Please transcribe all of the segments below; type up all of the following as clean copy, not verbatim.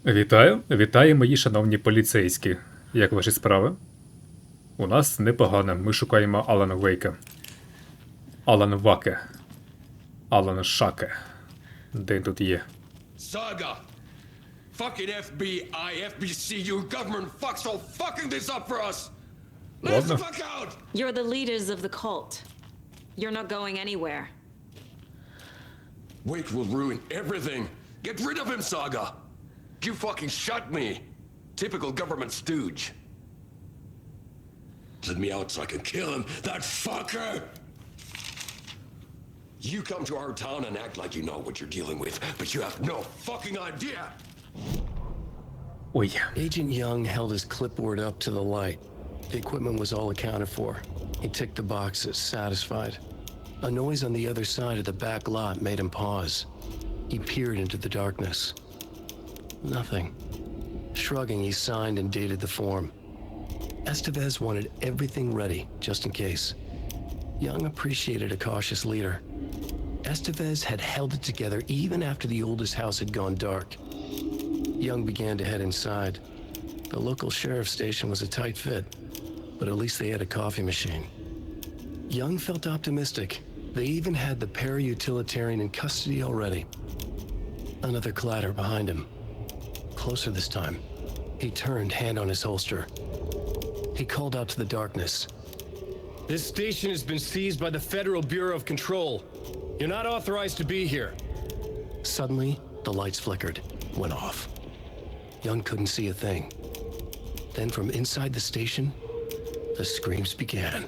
Вітаю, мої шановні поліцейські. Як ваші справи? У нас непогано. Ми шукаємо Алана Вейка. Алан Ваке. Алан Шаке. Де тут є? Saga! Fucking FBI, FBC, your government fucks all fucking this up for us! Let us the fuck out! You're the leaders of the cult. You're not going anywhere. Wake will ruin everything! Get rid of him, Saga! You fucking shot me! Typical government stooge. Let me out so I can kill him, that fucker! You come to our town and act like you know what you're dealing with, but you have no fucking idea! Ой. Agent Young held his clipboard up to the light. The equipment was all accounted for. He ticked the boxes, satisfied. A noise on the other side of the back lot made him pause. He peered into the darkness. Nothing. Shrugging, he signed and dated the form. Estevez wanted everything ready, just in case. Young appreciated a cautious leader. Estevez had held it together even after the oldest house had gone dark. Young began to head inside. The local sheriff's station was a tight fit, but at least they had a coffee machine. Young felt optimistic. They even had the para-utilitarian in custody already. Another clatter behind him. Closer this time. He turned, hand on his holster. He called out to the darkness. This station has been seized by the Federal Bureau of Control. You're not authorized to be here. Suddenly, the lights flickered, went off. Young couldn't see a thing. Then from inside the station, the screams began.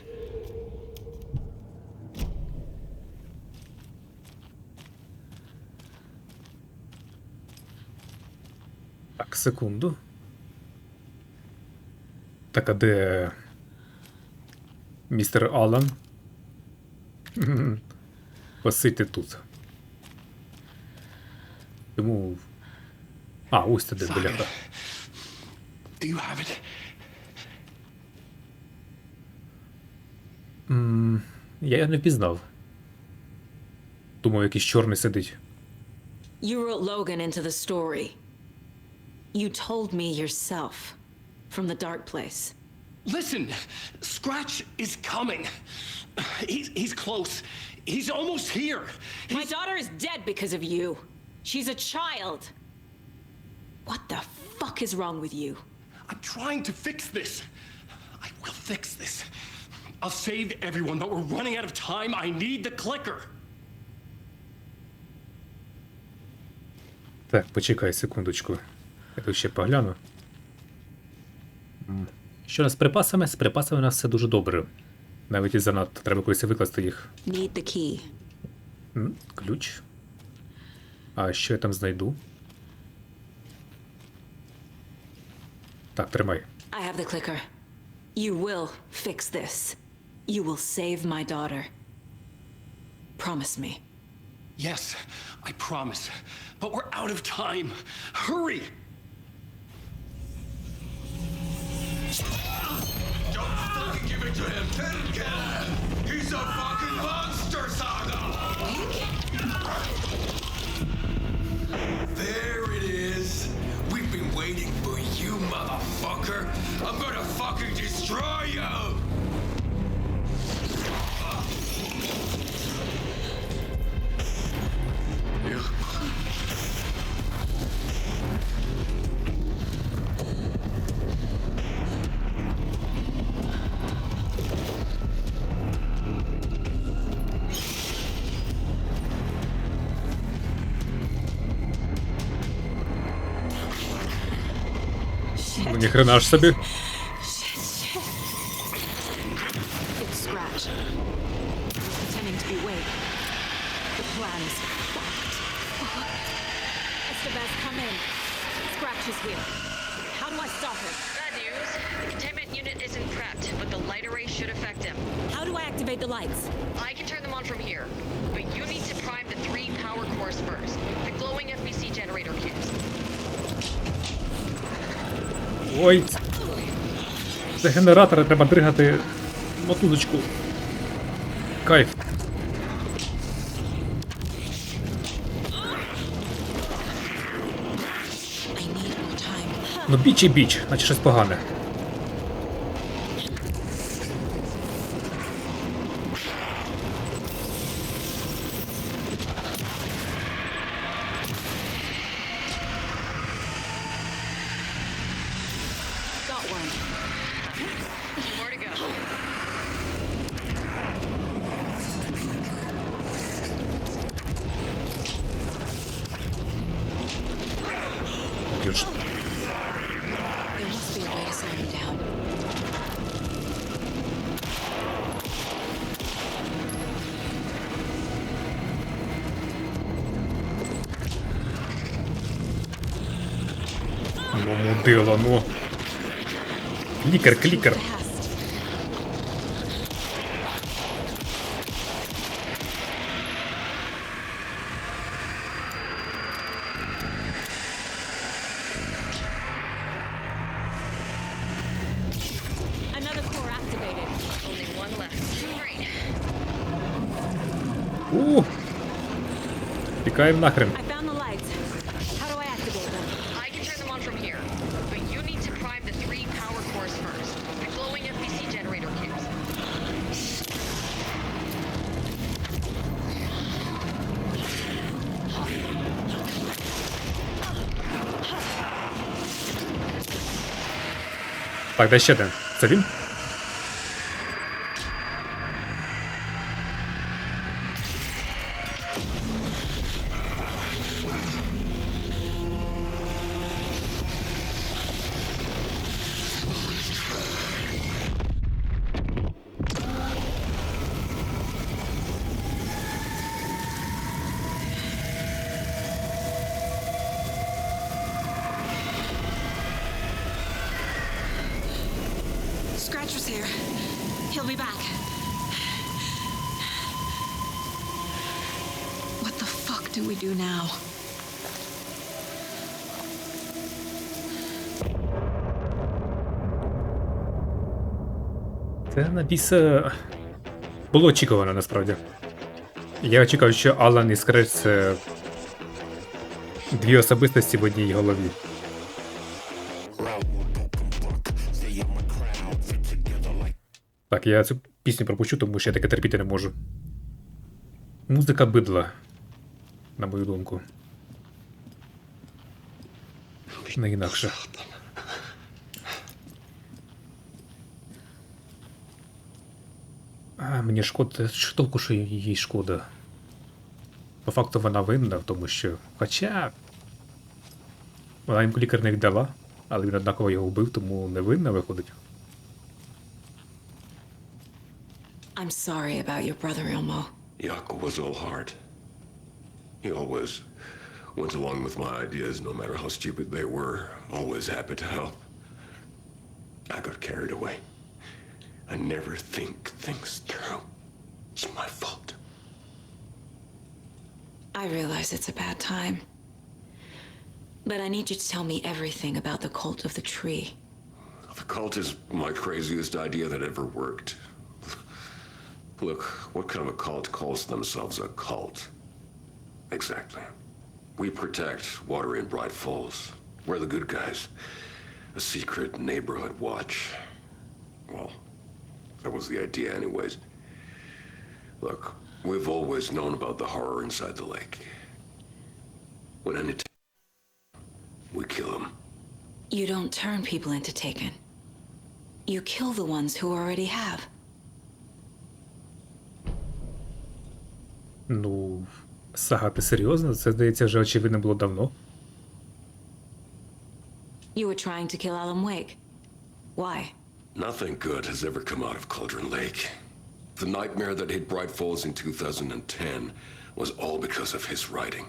Так, секунду. Так, а де... Містер Алан? Посидьте тут. Тому... А, ось ти де, бляха. Do you have it? Я його не впізнав. Думаю, якийсь чорний сидить. You wrote Logan into the story. You told me yourself. From the dark place. Listen, Scratch is coming. He's close. He's almost here. My daughter is dead because of you. She's a child. What the fuck is wrong with you? I'm trying to fix this. I will fix this. I'll save everyone, but we're running out of time. I need the clicker. Так, почекай секундочку. Я тут ще погляну. Що у нас з припасами? З припасами у нас все дуже добре. Навіть і занадто. Треба колись викласти їх. Need the key. Ключ. А що я там знайду? Так, тримай. I have the clicker. You will fix this. You will save my daughter. Promise me. Yes, I promise. But we're out of time. Hurry! Don't fucking give it to him! Get him! He's a fucking monster, Saga! There it is! We've been waiting for you, motherfucker! I'm gonna fucking destroy you! Ну, ні хрена ж собі. It's Scratch. Pretending to be Wade. The plan is fucked. Estevez, come in. Scratch is here. How do I stop him? Bad news. The containment unit isn't prepped, but the light array should affect him. How do I activate the lights? I can turn them on from here, but you need to prime the 3 power cores first. The glowing FBC generator fuse. Ой. Це генератори, треба дригати мотузочку. Кайф. I need Ну біч і біч, наче щось погане. Got one. Two more to go. Б'єш. There must be a way to slow him down. Ну, мудило, ну. Клікер, клікер. Fast. Another core activated. Only one left. Great. Тікаємо нахрен. I found the lights. How do I activate them? I can turn them on from here. But you need to prime the 3 power cores first. The glowing FBC generator cubes. Так, де ще один? Це він? Scratcher's here. He'll be back. What the fuck do we do now? Це на біса... Було очікувано, насправді. Я очікував, що Алан і Скретч – це... дві особистості в одній голові. Так, я цю пісню пропущу, тому що я таке терпіти не можу. Музика бидла, на мою думку. Не інакше. А, мені шкода, що толку, що їй шкода. По факту вона винна в тому, що... Хоча... Вона їм лікар не віддала, але він однаково його вбив, тому не винна виходить. I'm sorry about your brother, Ilmo. Yaakov was all heart. He always went along with my ideas, no matter how stupid they were. Always happy to help. I got carried away. I never think things through. It's my fault. I realize it's a bad time. But I need you to tell me everything about the cult of the tree. The cult is my craziest idea that ever worked. Look, what kind of a cult calls themselves a cult? Exactly. We protect water in Bright Falls. We're the good guys. A secret neighborhood watch. Well, that was the idea anyways. Look, we've always known about the horror inside the lake. When any we kill them. You don't turn people into Taken. You kill the ones who already have. Ну, Сага, ти серйозно? Це, здається, вже очевидно було давно. You were trying to kill Alan Wake. Why? Nothing good has ever come out of Cauldron Lake. The nightmare that hit Bright Falls in 2010 was all because of his writing.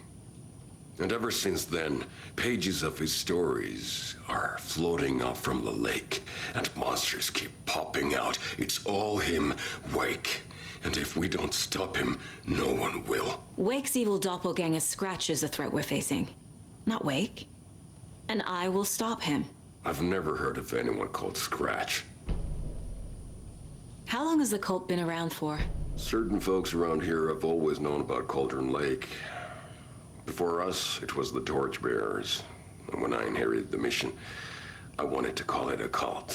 And ever since then, pages of his stories are floating up from the lake, and monsters keep popping out. It's all him, Wake. And if we don't stop him, no one will. Wake's evil doppelganger Scratch is the threat we're facing. Not Wake. And I will stop him. I've never heard of anyone called Scratch. How long has the cult been around for? Certain folks around here have always known about Cauldron Lake. Before us, it was the Torchbearers. And when I inherited the mission, I wanted to call it a cult.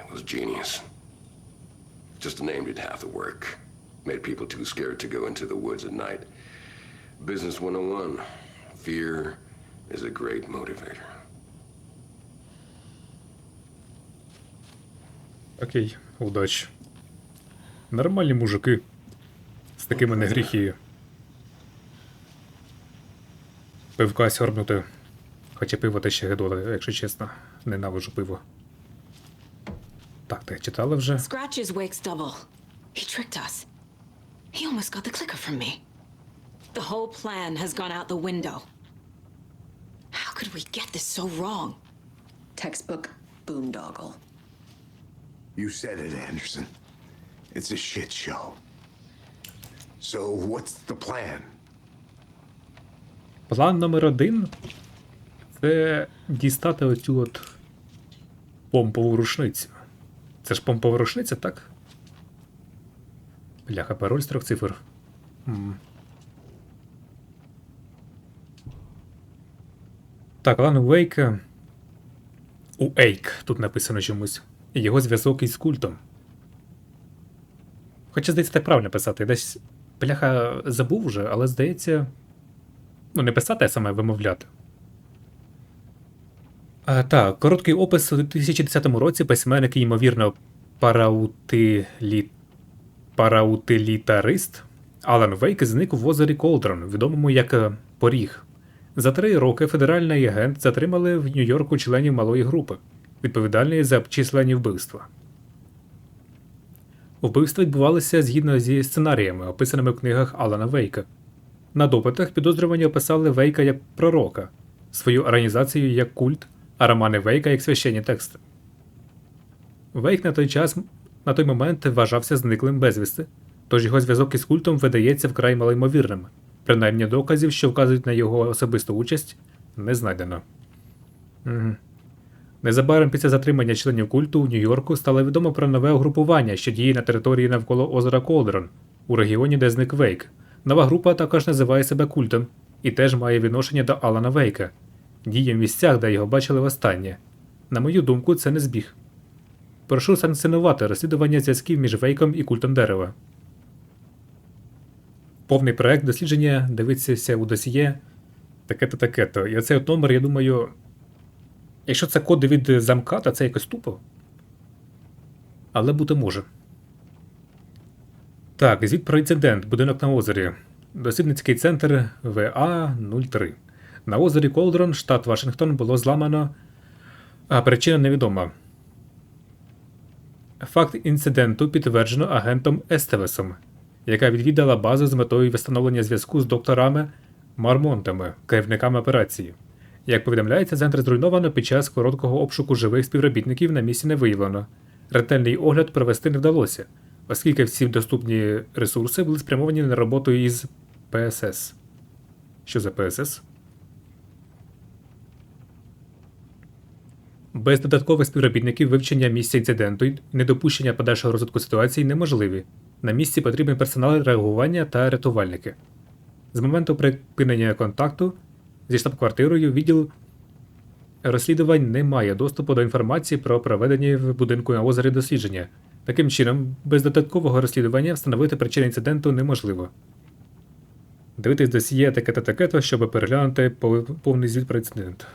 It was genius. Just a name did half the work. Made people too scared to go into the woods at night. Business 101. Fear is a great motivator. Окей, удачі. Нормальні мужики. З такими не гріхи. Пивка сьорбнути. Хоча пиво те ще гидота, якщо чесно. Ненавиджу пиво. Так, ти читала вже? Scratch's wake's double. He tricked us. He almost got the clicker from me. The whole plan has gone out the window. How could we get this so wrong? Textbook boondoggle. You said it, Anderson. It's a shit show. So what's the plan? План номер 1 – це дістати оцю от помпову рушницю. Це ж помпова рушниця, так? Бляха, пароль з 3 цифр. Так, Алан Вейка. У Ейк тут написано чомусь. І його зв'язок із культом. Хоча, здається, так правильно писати. Десь, бляха, забув вже, але здається... Ну, не писати, а саме вимовляти. Так, короткий опис. У 2010 році письменник і, ймовірно, параутилітарист Алан Вейк зник в озері Колдрон, відомому як Поріг. За 3 роки федеральний агент затримали в Нью-Йорку членів малої групи, відповідальної за численні вбивства. Вбивства відбувалися згідно зі сценаріями, описаними в книгах Алана Вейка. На допитах підозрювані описали Вейка як пророка, свою організацію як культ, а романи Вейка як священні тексти. Вейк на той момент вважався зниклим безвісти, тож його зв'язок із культом видається вкрай малоймовірним. Принаймні доказів, що вказують на його особисту участь, не знайдено. Незабаром після затримання членів культу у Нью-Йорку стало відомо про нове угрупування, що діє на території навколо озера Колдрон, у регіоні, де зник Вейк. Нова група також називає себе культом і теж має відношення до Алана Вейка. Діє в місцях, де його бачили востаннє. На мою думку, це не збіг. Прошу санкціонувати розслідування зв'язків між Вейком і культом дерева. Повний проект дослідження дивиться у досьє таке-то, таке-то. І оцей от номер, я думаю, якщо це коди від замка, то це якось тупо. Але бути може. Так, звіт про інцидент. Будинок на озері. Дослідницький центр ВА-03. На озері Колдрон, штат Вашингтон, було зламано, а причина невідома. Факт інциденту підтверджено агентом Естевесом, яка відвідала базу з метою встановлення зв'язку з докторами Мармонтами, керівниками операції. Як повідомляється, центр зруйновано під час короткого обшуку живих співробітників на місці не виявлено. Ретельний огляд провести не вдалося, оскільки всі доступні ресурси були спрямовані на роботу із ПСС. Що за ПСС? Без додаткових співробітників вивчення місця інциденту і недопущення подальшого розвитку ситуації неможливі. На місці потрібен персонал реагування та рятувальники. З моменту припинення контакту зі штаб-квартирою відділ розслідувань не має доступу до інформації про проведені в будинку на озері дослідження. Таким чином, без додаткового розслідування встановити причини інциденту неможливо. Дивитись досьє таке-то, щоб переглянути повний звіт про інцидент.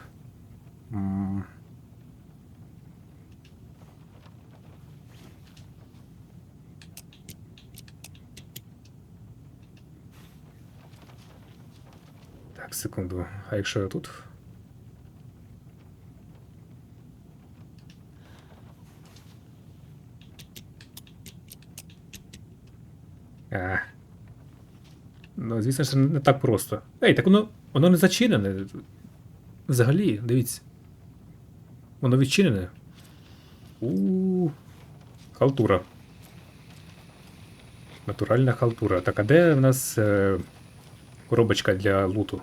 Так, секунду. А якщо я тут? Ну, звісно ж, не так просто. Ей, так воно не зачинене. Взагалі, дивіться. Воно відчинене. Халтура. Натуральна халтура. Так, а де в нас коробочка для луту?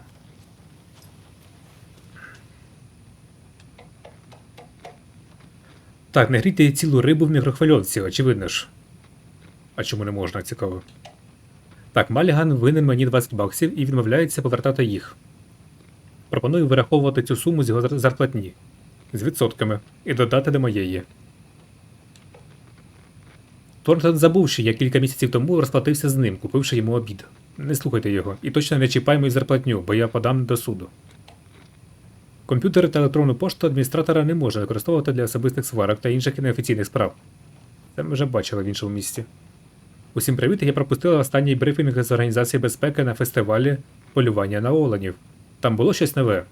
Так, не грійте цілу рибу в мікрохвильовці, очевидно ж. А чому не можна, цікаво. Так, Маліган винен мені $20 і відмовляється повертати їх. Пропоную вираховувати цю суму з його зарплатні. З відсотками. І додати до моєї. Торнтон забув, що я кілька місяців тому розплатився з ним, купивши йому обід. Не слухайте його. І точно не чіпай мою зарплатню, бо я подам до суду. Комп'ютери та електронну пошту адміністратора не може використовувати для особистих сварок та інших неофіційних справ. Це ми вже бачили в іншому місці. Усім привіт, я пропустила останній брифінг з Організації безпеки на фестивалі полювання на оленів. Там було щось нове.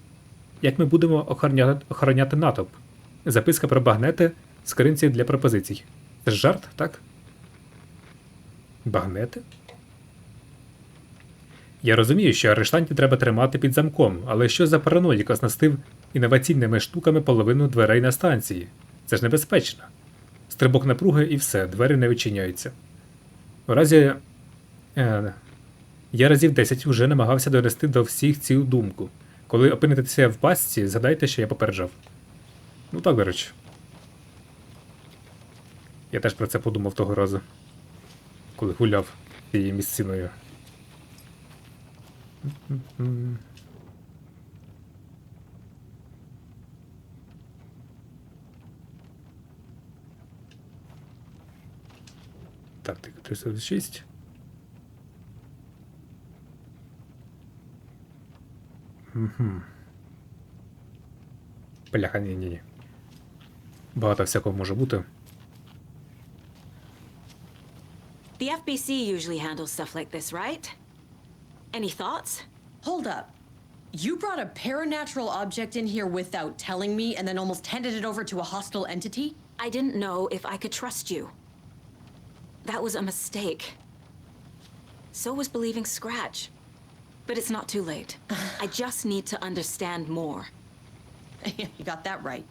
Як ми будемо охороняти натовп? Записка про багнети, скринці для пропозицій. Це ж жарт, так? Багнети? Я розумію, що арештантів треба тримати під замком, але що за параноїк оснастив інноваційними штуками половину дверей на станції? Це ж небезпечно. Стрибок напруги і все, двері не відчиняються. У разі... Я разів 10 вже намагався донести до всіх цю думку. Коли опинитеся в пастці, згадайте, що я попереджав. Ну так, до речі. Я теж про це подумав того разу, коли гуляв цією місциною. Так, 346. Бляха, ні. Багато всякого може бути. The FBC usually handles stuff like this, right? Any thoughts? Hold up. You brought a paranatural object in here without telling me and then almost handed it over to a hostile entity? I didn't know if I could trust you. That was a mistake. So was believing Scratch. But it's not too late. I just need to understand more. You got that right.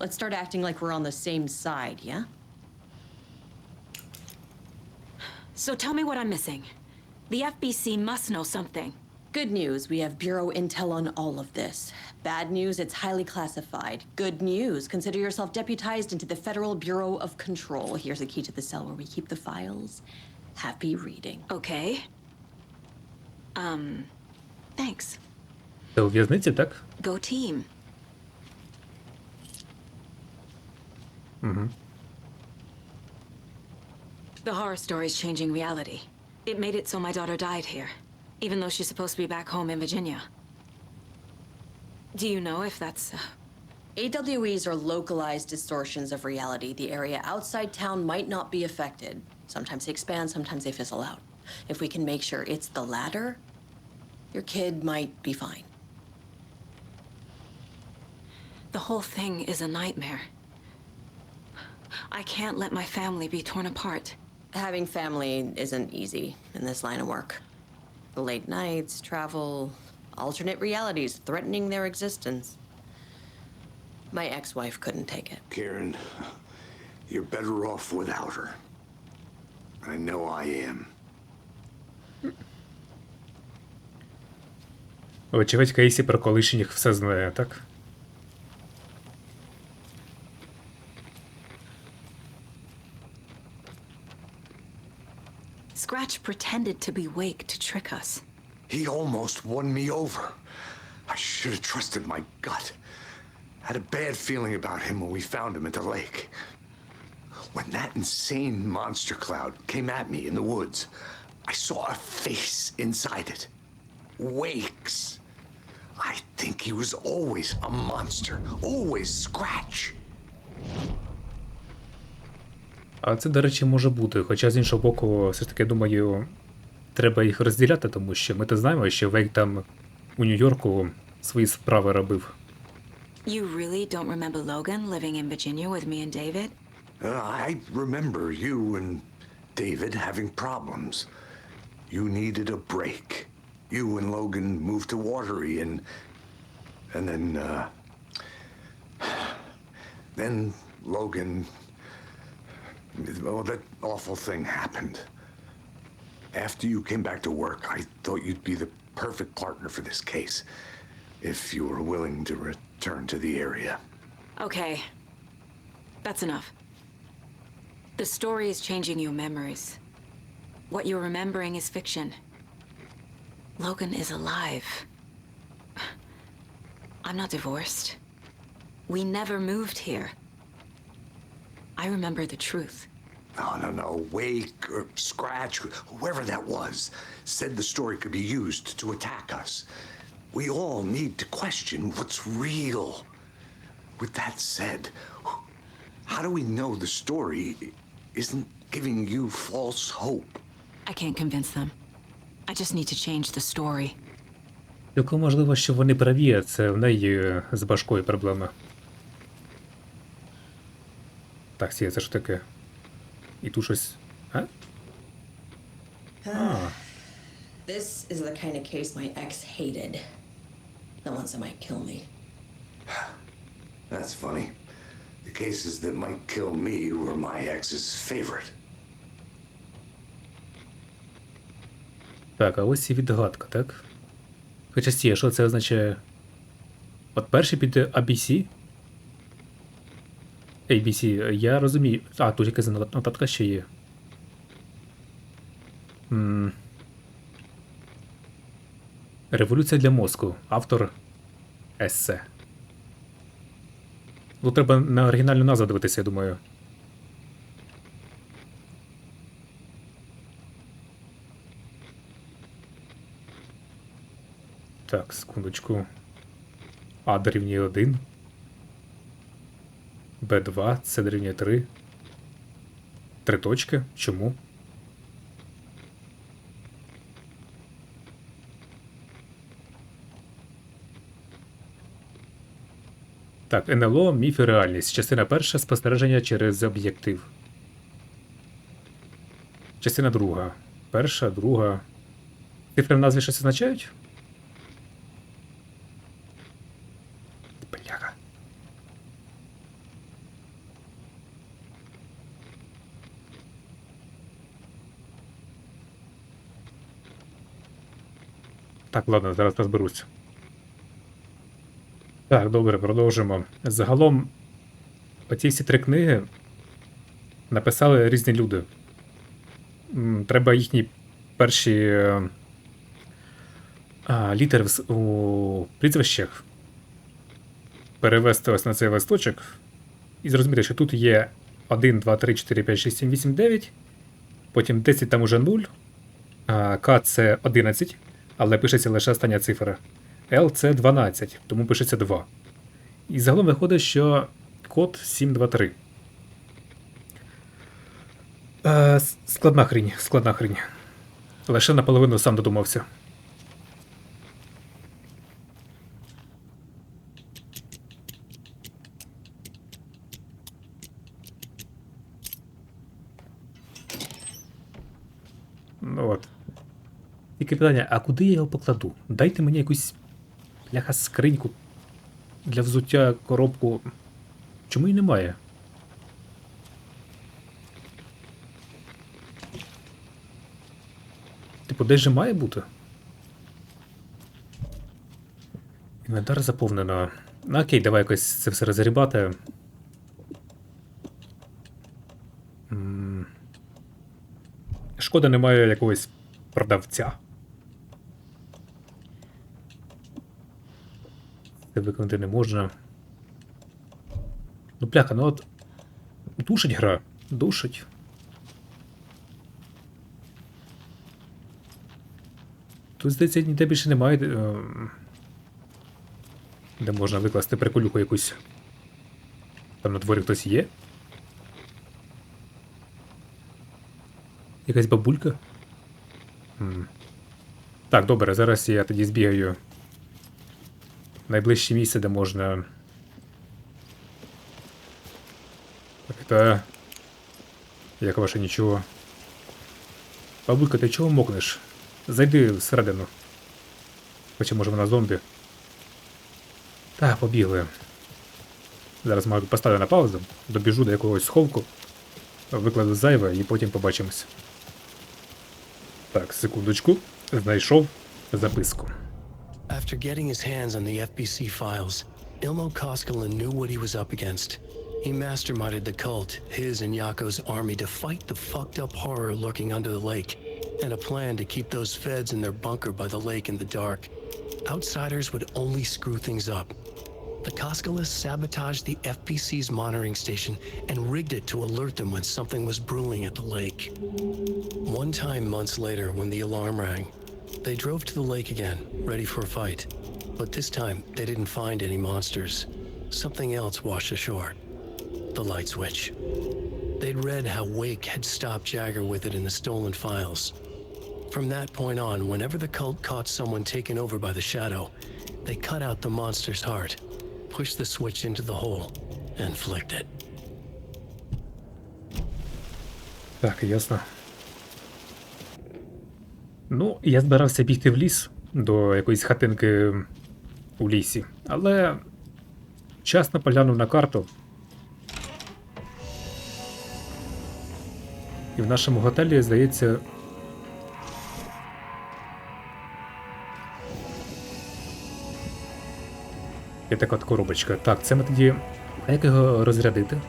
Let's start acting like we're on the same side, yeah? So tell me what I'm missing. The FBC must know something. Good news, we have Bureau intel on all of this. Bad news, it's highly classified. Good news, consider yourself deputized into the Federal Bureau of Control. Here's a key to the cell where we keep the files. Happy reading. Okay. Thanks. Це у в'язниці, так? Go team. The horror story's changing reality. It made it so my daughter died here, even though she's supposed to be back home in Virginia. Do you know if that's... AWEs are localized distortions of reality. The area outside town might not be affected. Sometimes they expand, sometimes they fizzle out. If we can make sure it's the latter, your kid might be fine. The whole thing is a nightmare. I can't let my family be torn apart. Having family isn't easy in this line of work. The late nights, travel, alternate realities threatening their existence. My ex-wife couldn't take it. Karen, you're better off without her. I know I am. Вочевидь, Кейсі про колишніх все знає, так? Scratch pretended to be awake to trick us. He almost won me over. I should have trusted my gut. Had a bad feeling about him when we found him at the lake. When that insane monster cloud came at me in the woods, I saw a face inside it. Wakes. I think he was always a monster. Always Scratch. А це, до речі, може бути. Хоча, з іншого боку, все ж таки, думаю, треба їх розділяти, тому що ми то знаємо, що Вейк там у Нью-Йорку свої справи робив. You really don't remember Logan living in Virginia with me and David? I remember you and David having problems. You needed a break. You and Logan moved to Watery and then Logan, well, that awful thing happened. After you came back to work, I thought you'd be the perfect partner for this case, if you were willing to return to the area. Okay. That's enough. The story is changing your memories. What you're remembering is fiction. Logan is alive. I'm not divorced. We never moved here. I remember the truth. No. Wake or Scratch, whoever that was, said the story could be used to attack us. We all need to question what's real. With that said, how do we know the story isn't giving you false hope? I can't convince them. I just need to change the story. Цілком можливо, що вони праві, а це в неї з башкою проблеми. Так, Сія, це що таке? І тут щось... А? This is the kind of case my ex hated. The ones that might kill me. That's funny. The cases that might kill me were my ex's favorite. Так, а ось і відгадка, так? Хоча Сія, що це означає? От перший під ABC? ABC, я розумію. А, тут якась нотатка ще є. Революція для мозку. Автор есе. Ну, треба на оригінальну назву дивитися, я думаю. Так, секундочку. А дорівнює 1. Б2, С дорівнює 3. 3 точки. Чому? Так, НЛО, міф і реальність. Частина перша. Спостереження через об'єктив. Частина друга. Перша, друга. Цифри в назві щось означають? Бляха. Так, ладно, зараз розберусь. Так, добре, продовжимо. Загалом, оці всі 3 книги написали різні люди. Треба їхні перші літери у прізвищах перевести ось на цей листочок і зрозуміти, що тут є 1, 2, 3, 4, 5, 6, 7, 8, 9, потім 10 там уже 0, К це 11, але пишеться лише остання цифра. L це 12, тому пишеться 2. І загалом виходить, що код 723. Складна хрінь. Лише наполовину сам додумався. Ну от. Тільки питання, а куди я його покладу? Дайте мені якусь бляха скриньку для взуття, коробку. Чому її немає? Типу, десь же має бути? Інвентар заповнено. Ну, окей, давай якось це все розгрібати. Шкода, немає якогось продавця. Це виконати не можна. Ну, пляха, ну от... Душить гра. Душить. Тут, здається, ніде більше немає, де можна викласти приколюху якусь. Там на дворі хтось є. Якась бабулька. Так, добре, зараз я тоді збігаю найближче місце, де можна... Та... Як ваше нічого. Бабулька, ти чого мокнеш? Зайди всередину. Хоча, може, вона зомбі. Так, побігли. Зараз маю поставити на паузу, добіжу до якогось сховку, викладу зайве і потім побачимось. Так, секундочку. Знайшов записку. After getting his hands on the FBC files, Ilmo Koskela knew what he was up against. He masterminded the cult, his and Yako's army, to fight the fucked up horror lurking under the lake, and a plan to keep those feds in their bunker by the lake in the dark. Outsiders would only screw things up. The Koskalists sabotaged the FPC's monitoring station and rigged it to alert them when something was brewing at the lake. One time months later, when the alarm rang, they drove to the lake again, ready for a fight. But this time, they didn't find any monsters. Something else washed ashore. The light switch. They'd read how Wake had stopped Jagger with it in the stolen files. From that point on, whenever the cult caught someone taken over by the Shadow, they cut out the monster's heart, pushed the switch into the hole, and flicked it. Так, ясно. Ну, я збирався бігти в ліс, до якоїсь хатинки у лісі, але вчасно поглянув на карту. І в нашому готелі, здається, є така от коробочка. Так, це ми тоді... А як його розрядити?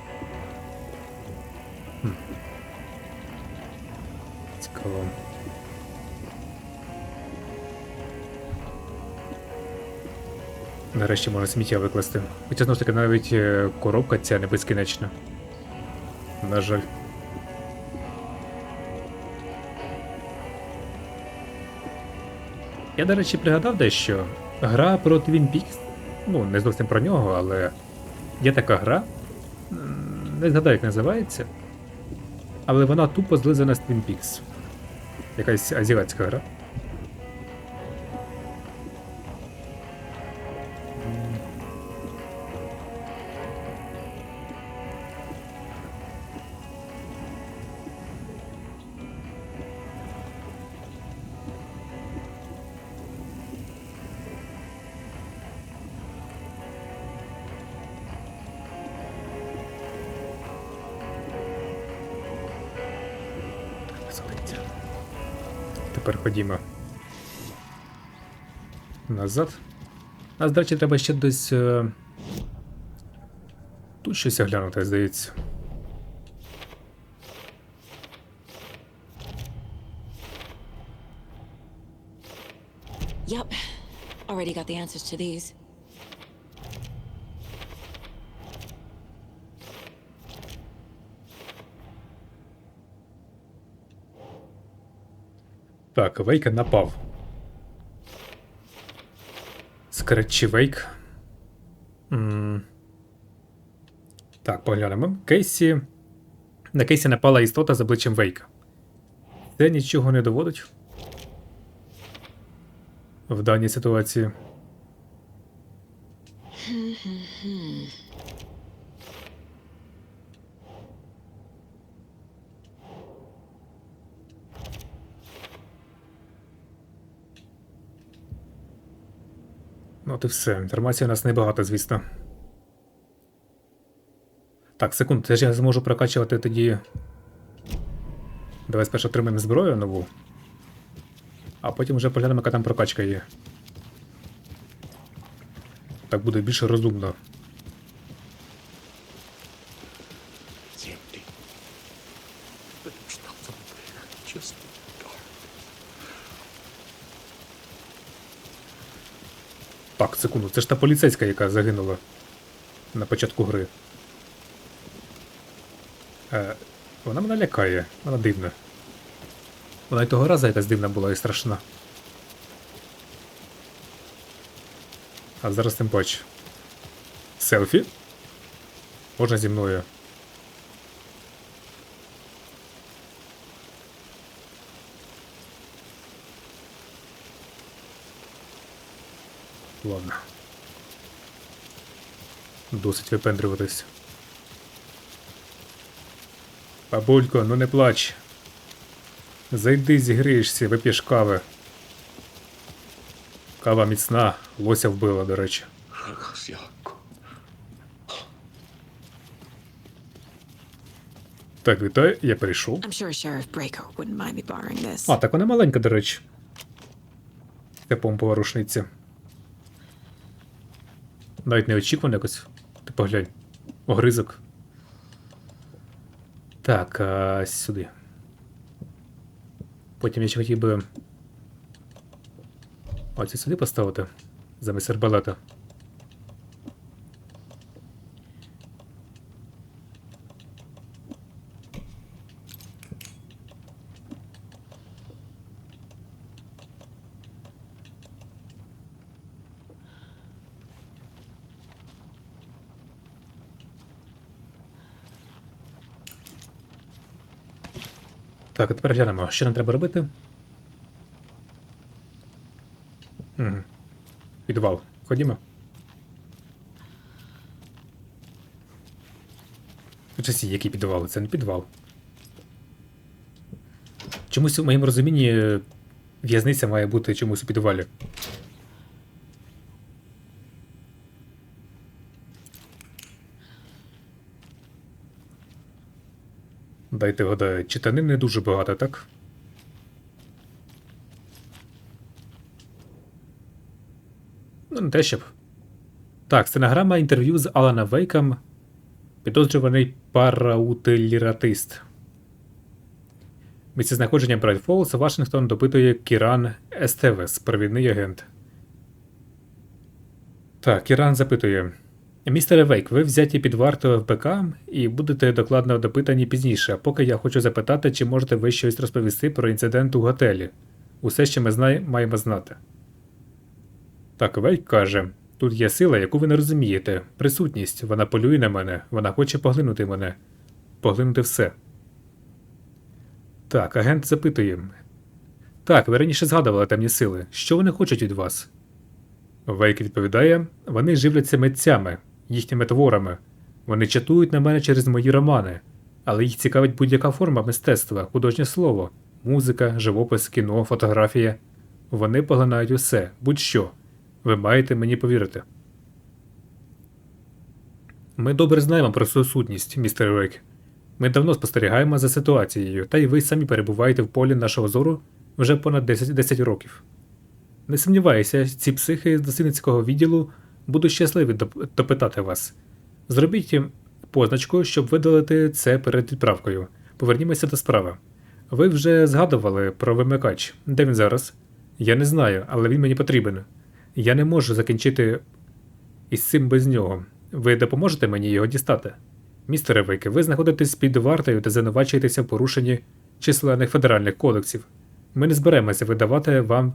Цікаво. Нарешті можна сміття викласти. Хоча, знову ж таки, навіть коробка ця не безкінечна. На жаль. Я, до речі, пригадав дещо. Гра про Twin Peaks. Ну, не зовсім про нього, але є така гра. Не згадаю, як називається. Але вона тупо злизана з Twin Peaks. Якась азіатська гра. Тепер ходімо назад. Нас, до речі, треба ще десь тут щось оглянути, здається. Yep. Already got the answers to these. Так, Вейк напав. Скретч Вейк. Так, поглянемо. Кейсі. На Кейсі напала істота з обличчям Вейка. Це нічого не доводить. В даній ситуації. Ну от і все. Інформації у нас небагато, звісно. Так, секунду, це ж я зможу прокачувати тоді. Давай спершу отримаємо зброю нову. А потім вже поглянемо, яка там прокачка є. Так буде більш розумно. Так, секунду, це ж та поліцейська, яка загинула на початку гри. Вона мене лякає, вона дивна. Вона й того разу якась дивна була і страшна. А зараз тим паче. Селфі? Можна зі мною? Ладно. Досить випендрюватись. Бабулько, ну не плач. Зайди, зігрієшся, вип'єш кави. Кава міцна, лося вбила, до речі. Так, вітаю, я прийшов. I'm sure Sheriff Breaker wouldn't mind me borrowing this. А, так вона маленька, до речі. Це помпова рушниця. Навіть неочікувано якось. Ти поглянь. Огризок. Так, сюди. Потім я ще хотів би... Оце сюди поставити. Замість арбалета. Так, а тепер глянемо, що нам треба робити. Підвал. Ходімо. Часі, який підвал? Це не підвал. Чомусь у моєму розумінні в'язниця має бути чомусь у підвалі. Дайте гадаю, читанин не дуже багато, так? Ну, не те щоб. Так, стенограма інтерв'ю з Алана Вейком, підозрюваний параутиліратист. Місце знаходження Брайт Фоллс, Вашингтон допитує Кіран Естевес, провідний агент. Так, Кіран запитує. Містере Вейк, ви взяті під варту в БК і будете докладно допитані пізніше, а поки я хочу запитати, чи можете ви щось розповісти про інцидент у готелі. Усе, що ми маємо знати. Так, Вейк каже, тут є сила, яку ви не розумієте. Присутність, вона полює на мене, вона хоче поглинути мене. Поглинути все. Так, агент запитує. Так, ви раніше згадували темні сили. Що вони хочуть від вас? Вейк відповідає, вони живляться митцями, їхніми творами. Вони чатують на мене через мої романи, але їх цікавить будь-яка форма мистецтва, художнє слово, музика, живопис, кіно, фотографія. Вони поглинають усе, будь-що. Ви маєте мені повірити. Ми добре знаємо про свою сутність, містер Вейк. Ми давно спостерігаємо за ситуацією, та й ви самі перебуваєте в полі нашого зору вже понад 10 років. Не сумніваюся, ці психи з дослідницького відділу будуть щасливі допитати вас. Зробіть їм позначку, щоб видалити це перед відправкою. Повернімося до справи. Ви вже згадували про вимикач. Де він зараз? Я не знаю, але він мені потрібен. Я не можу закінчити із цим без нього. Ви допоможете мені його дістати? Містере Вейке, ви знаходитесь під вартою та звинувачуєтеся в порушенні численних федеральних кодексів. Ми не зберемося видавати вам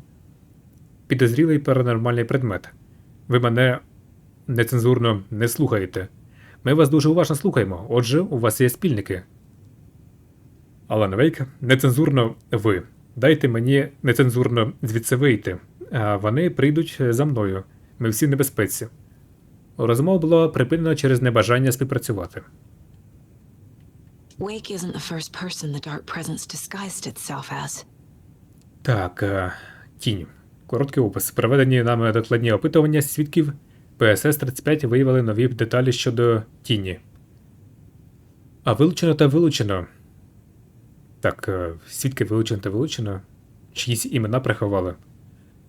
підозрілий паранормальний предмет. Ви мене нецензурно не слухаєте. Ми вас дуже уважно слухаємо, отже, у вас є спільники. Алан Вейк, нецензурно ви. Дайте мені нецензурно звідси вийти, а вони прийдуть за мною. Ми всі в небезпеці. Розмова була припинена через небажання співпрацювати. Wake isn't the first person the dark presence disguised itself as. Так, тінь. Короткий опис. Проведені нами докладні опитування свідків ПСС-35 виявили нові деталі щодо тіні. А вилучено та вилучено. Так, свідки вилучено та вилучено. Чиїсь імена приховали.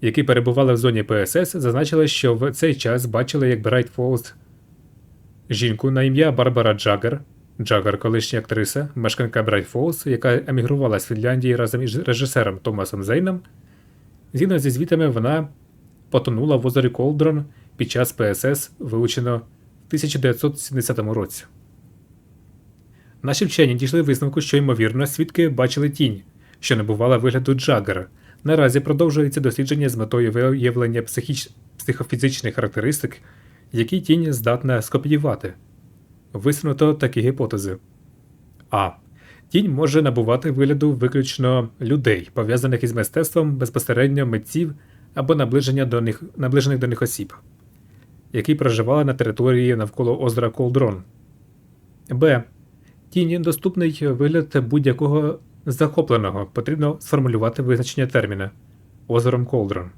Які перебували в зоні ПСС, зазначили, що в цей час бачили, як Брайт Фоллс жінку на ім'я Барбара Джаггер, Джаггер, колишня актриса, мешканка Брайт Фоллс, яка емігрувала з Фінляндії разом із режисером Томасом Зейном. Згідно зі звітами, вона потонула в озері Колдрон під час ПСС, вилучено в 1970 році. Наші вчені дійшли висновку, що, ймовірно, свідки бачили тінь, що набувала вигляду Джаггера. Наразі продовжується дослідження з метою виявлення психофізичних характеристик, які тінь здатна скопіювати. Висунуто такі гіпотези. А. Тінь може набувати вигляду виключно людей, пов'язаних із мистецтвом, безпосередньо митців або наближених до них осіб, які проживали на території навколо озера Колдрон. Б. Тіні доступний вигляд будь-якого захопленого. Потрібно сформулювати визначення терміна озером Колдрон.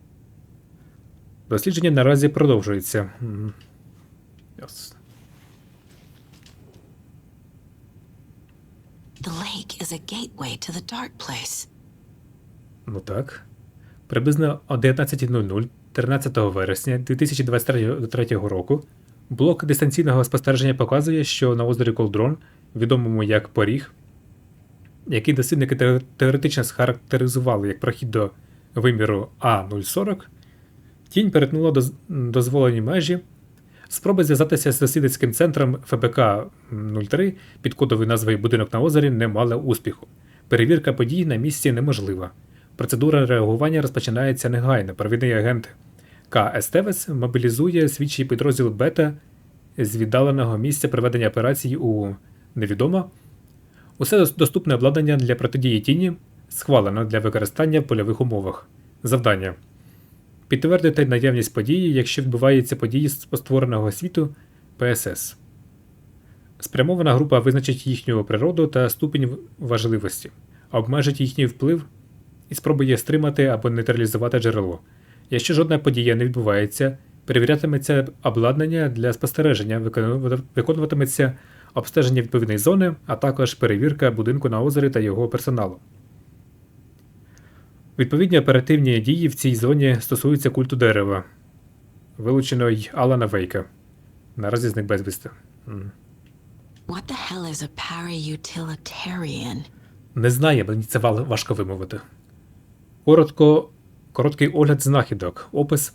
Дослідження наразі продовжується. Ясно. The lake is a gateway to the dark place. Ну так. Приблизно о 19:00 13 вересня 2023 року блок дистанційного спостереження показує, що на озері Колдрон, відомому як Поріг, який дослідники теоретично схарактеризували як прохід до виміру А040, тінь перетнула дозволені межі. Спроби зв'язатися з дослідницьким центром ФБК-03 під кодовою назвою «Будинок на озері» не мали успіху. Перевірка подій на місці неможлива. Процедура реагування розпочинається негайно. Провідний агент К. Естевес мобілізує слідчий підрозділ «Бета» з віддаленого місця проведення операції у невідомо. Усе доступне обладнання для протидії тіні схвалено для використання в польових умовах. Завдання. Підтвердити наявність події, якщо відбуваються події з створеного світу ПСС. Спрямована група визначить їхню природу та ступінь важливості, обмежить їхній вплив і спробує стримати або нейтралізувати джерело. Якщо жодна подія не відбувається, перевірятиметься обладнання для спостереження, виконуватиметься обстеження відповідної зони, а також перевірка будинку на озері та його персоналу. Відповідні оперативні дії в цій зоні стосуються культу дерева, вилучено й Алана Вейка. Наразі зник безвісти. What the hell is a para-utilitarian? Не знає, мені це важко вимовити. Короткий огляд знахідок. Опис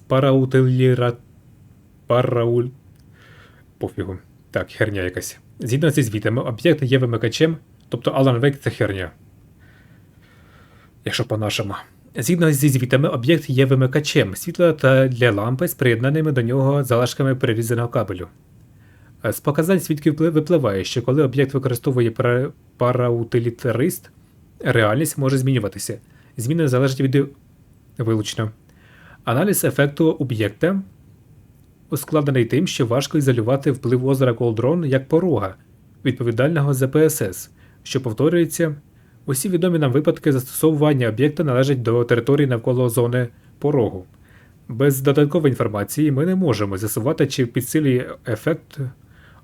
Пофігу. Так, херня якась. Згідно зі звітами, об'єкт є вимикачем, тобто Алан Вейк – це херня. Якщо по-нашому. Згідно зі звітами, об'єкт є вимикачем світла та для лампи з приєднаними до нього залишками перерізаного кабелю. З показань свідків випливає, що коли об'єкт використовує параутилітарист, реальність може змінюватися. Зміни залежать від вилучно. Аналіз ефекту об'єкта ускладнений тим, що важко ізолювати вплив озера Колдрон як порога, відповідального за ПСС, що повторюється. Усі відомі нам випадки застосовування об'єкта належать до території навколо зони порогу. Без додаткової інформації ми не можемо з'ясувати, чи підсилює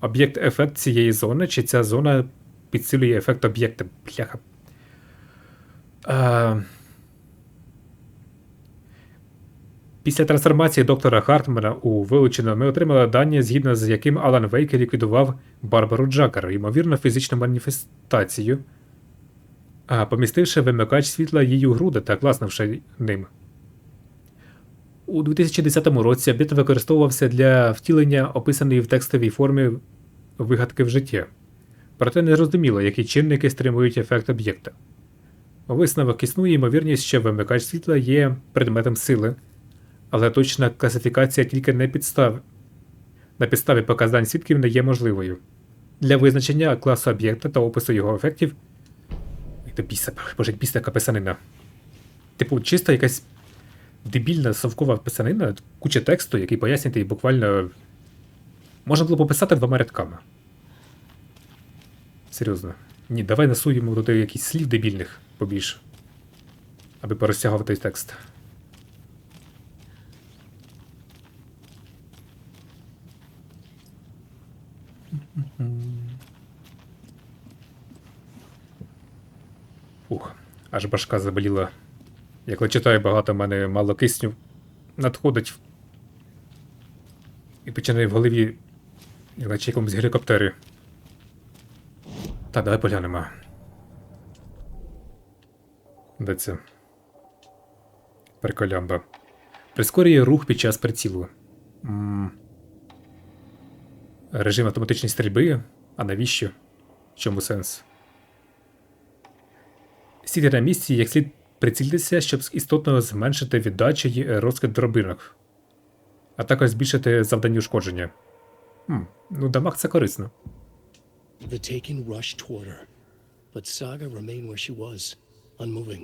об'єкт ефект цієї зони, чи ця зона підсилює ефект об'єкта. Бляха. Після трансформації доктора Хартмана у вилучено ми отримали дані, згідно з яким Алан Вейк ліквідував Барбару Джакер, ймовірно, фізичну маніфестацію, помістивши вимикач світла її у груди та класнувши ним. У 2010 році об'єкт використовувався для втілення описаної в текстовій формі вигадки в життя. Проте не зрозуміло, які чинники стримують ефект об'єкта. Висновок існує ймовірність, що вимикач світла є предметом сили, але точна класифікація тільки на підставі показань свідків не є можливою. Для визначення класу об'єкта та опису його ефектів після писанина. Типу, чисто якась дебільна совкова писанина, куча тексту, який пояснює буквально... Можна було пописати 2 рядками. Серйозно. Ні, давай насуємо туди якісь слів дебільних побільше, аби порозтягувати текст. Аж башка заболіла. Як читаю багато, в мене мало кисню надходить. І починає в голові, наче якомусь гелікоптері. Так, давай поглянемо. Де це? Приколямба. Прискорює рух під час прицілу. Режим автоматичної стрільби? А навіщо? В чому сенс? Сіти на місці, як слід прицілитися, щоб істотно зменшити віддачу й розкид дробинок. А також збільшити завдання ушкодження. Ну, дамаг це корисно. The Taken rushed toward her, but Saga remained where she was, unmoving.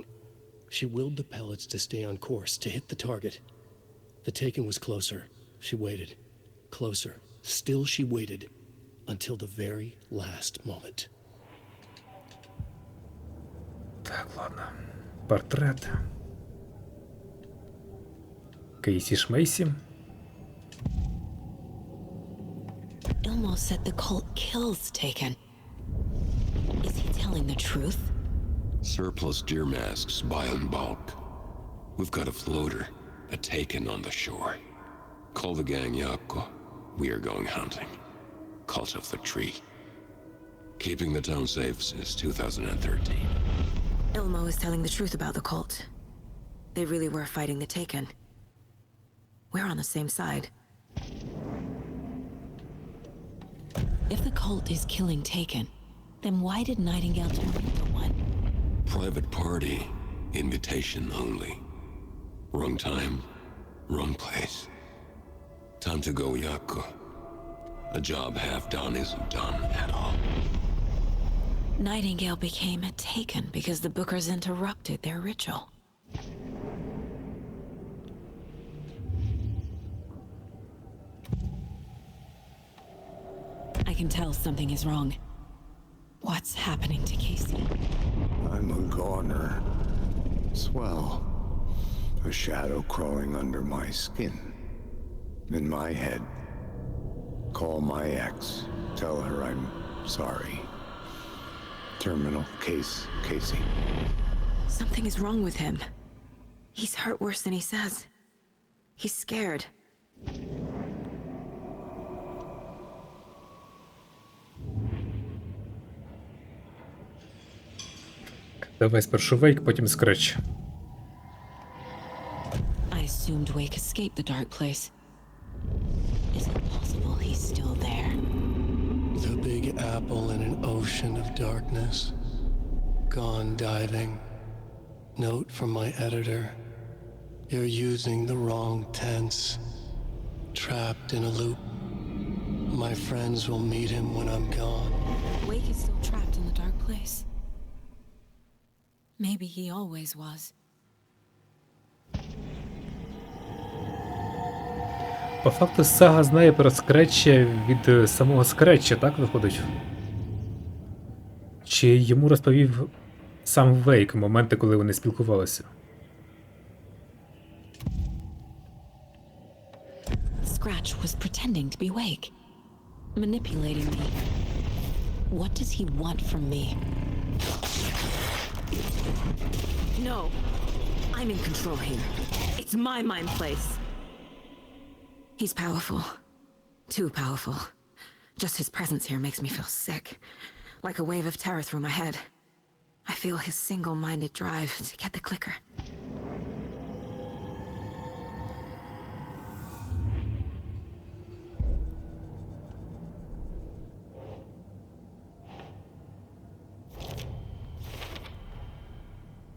She willed the pellets to stay on course, to hit the target. The Taken was closer. She waited. Closer. Still she waited. Until the very last moment. Так, ладно. Портрет. Кейсі Шмейсі. Ilmo said the cult kills Taken. Is he telling the truth? Surplus deer masks buy in bulk. We've got a floater, a Taken on the shore. Call the gang Yako. We are going hunting. Cult of the tree. Keeping the town safe since 2013. Ilmo is telling the truth about the cult. They really were fighting the Taken. We're on the same side. If the cult is killing Taken, then why did Nightingale turn into one? Private party. Invitation only. Wrong time. Wrong place. Time to go, Yako. A job half done isn't done at all. Nightingale became a Taken because the Bookers interrupted their ritual. I can tell something is wrong. What's happening to Casey? I'm a goner. Swell. A shadow crawling under my skin. In my head. Call my ex. Tell her I'm sorry. Terminal case, Casey. Something is wrong with him. He's hurt worse than he says. He's scared. Давай спершу Вейк, потім Скретч. I assumed Wake escaped the dark place. Is it possible he's still there? The big apple in an ocean of darkness. Gone diving. Note from my editor. You're using the wrong tense. Trapped in a loop. My friends will meet him when I'm gone. Wake is still trapped in the dark place. Maybe he always was. По факту сага знає про Скретча від самого Скретча, так виходить? Чи йому розповів сам Вейк моменти, коли вони спілкувалися? Scratch was pretending to be Wake. Manipulating me. What does he want from me? No. I'm in control here. It's my mind place. He's powerful. Too powerful. Just his presence here makes me feel sick. Like a wave of terror through my head. I feel his single-minded drive to get the clicker.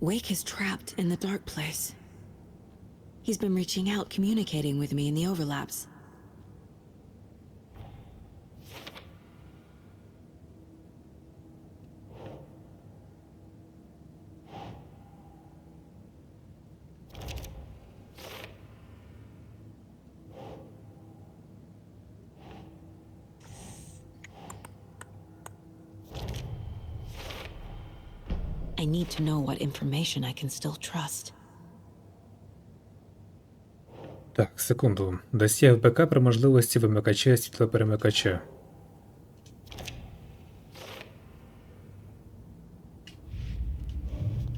Wake is trapped in the dark place. He's been reaching out, communicating with me in the overlaps. I need to know what information I can still trust. Так, секунду. Досьє БК про можливості вимикача і світлоперемикача.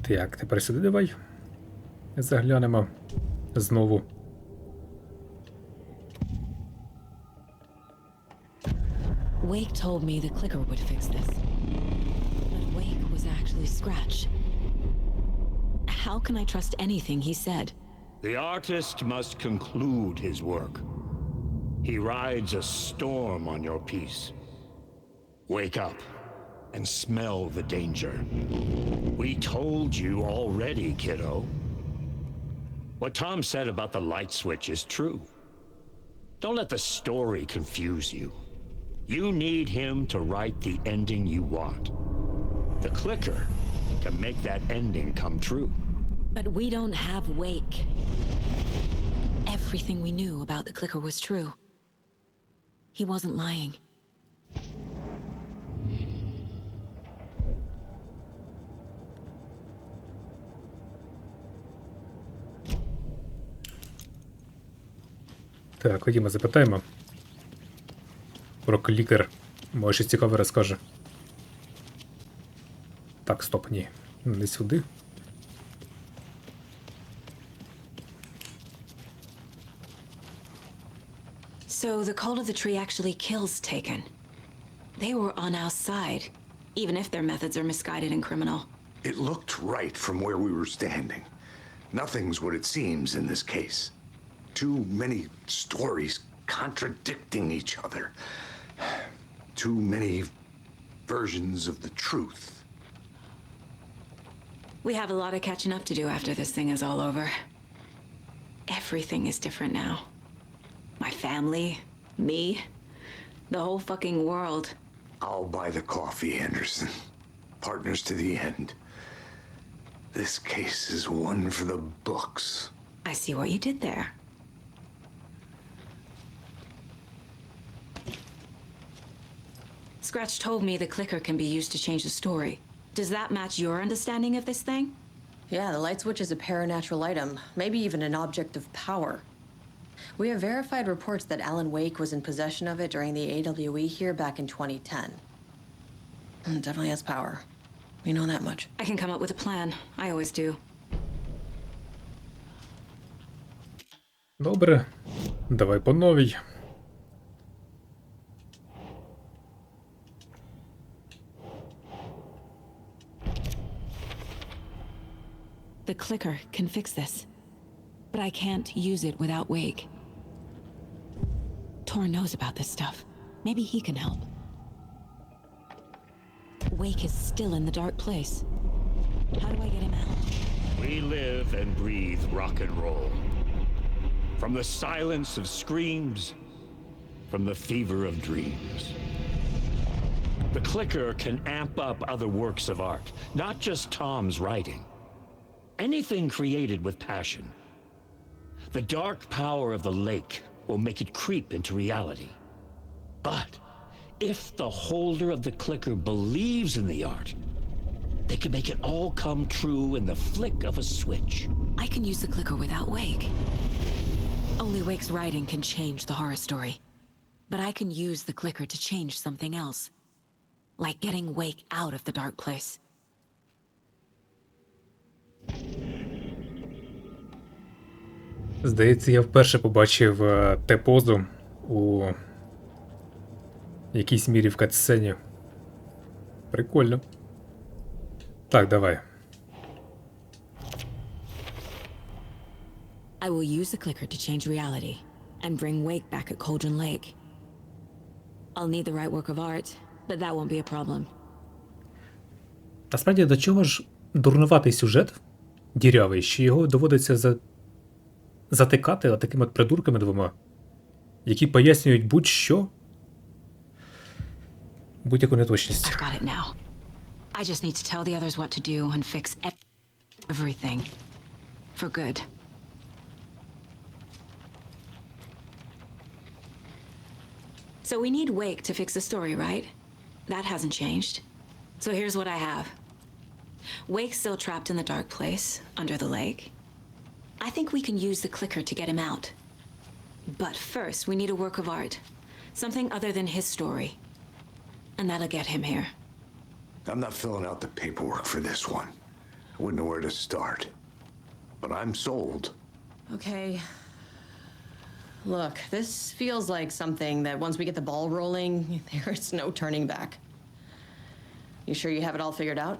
Так, тепер сюди давай. Заглянемо знову. Wake told me the clicker would fix this. But Wake was actually Scratch. How can I trust anything he said? The artist must conclude his work. He rides a storm on your piece. Wake up and smell the danger. We told you already, kiddo. What Tom said about the light switch is true. Don't let the story confuse you. You need him to write the ending you want. The clicker can make that ending come true. But we don't have Wake. Everything we knew about the clicker was true. He wasn't lying. Так, ходімо, запитаємо. Про клікер. Може, щось цікаве розкаже. Так, стоп, ні. Не сюди. So the cult of the tree actually kills Taken. They were on our side, even if their methods are misguided and criminal. It looked right from where we were standing. Nothing's what it seems in this case. Too many stories contradicting each other. Too many versions of the truth. We have a lot of catching up to do after this thing is all over. Everything is different now. My family, me, the whole fucking world. I'll buy the coffee, Anderson. partners to the end. This case is one for the books. I see what you did there. Scratch told me the clicker can be used to change the story. Does that match your understanding of this thing? Yeah, the light switch is a paranatural item, maybe even an object of power. We have verified reports that Alan Wake was in possession of it during the AWE here back in 2010. It definitely has power. We know that much. I can come up with a plan. I always do. Добре. Давай по новій. The clicker can fix this. But I can't use it without Wake. Tor knows about this stuff. Maybe he can help. Wake is still in the dark place. How do I get him out? We live and breathe rock and roll. From the silence of screams, from the fever of dreams. The clicker can amp up other works of art, not just Tom's writing. Anything created with passion. The dark power of the lake will make it creep into reality. But if the holder of the clicker believes in the art, they can make it all come true in the flick of a switch. I can use the clicker without Wake. Only Wake's writing can change the horror story. But I can use the clicker to change something else. Like getting Wake out of the dark place. Здається, я вперше побачив те позу у якійсь мірі в катсцені. Прикольно. Так, давай. I will use the clicker to change reality and bring Wake back at Cauldron Lake. I'll need the right work of art, but that won't be a problem. Насправді, до чого ж дурнуватий сюжет, дірявий, що його доводиться затикати такими от придурками двома, які пояснюють будь-що, будь-яку неточність. I've got it now. I just need to tell the others what to do and fix everything. For good. So we need Wake to fix the story, right? That hasn't changed. So here's what I have. Wake's still trapped in the dark place, under the lake. I think we can use the clicker to get him out. But first, we need a work of art. Something other than his story. And that'll get him here. I'm not filling out the paperwork for this one. I wouldn't know where to start. But I'm sold. Okay. Look, this feels like something that once we get the ball rolling, there's no turning back. You sure you have it all figured out?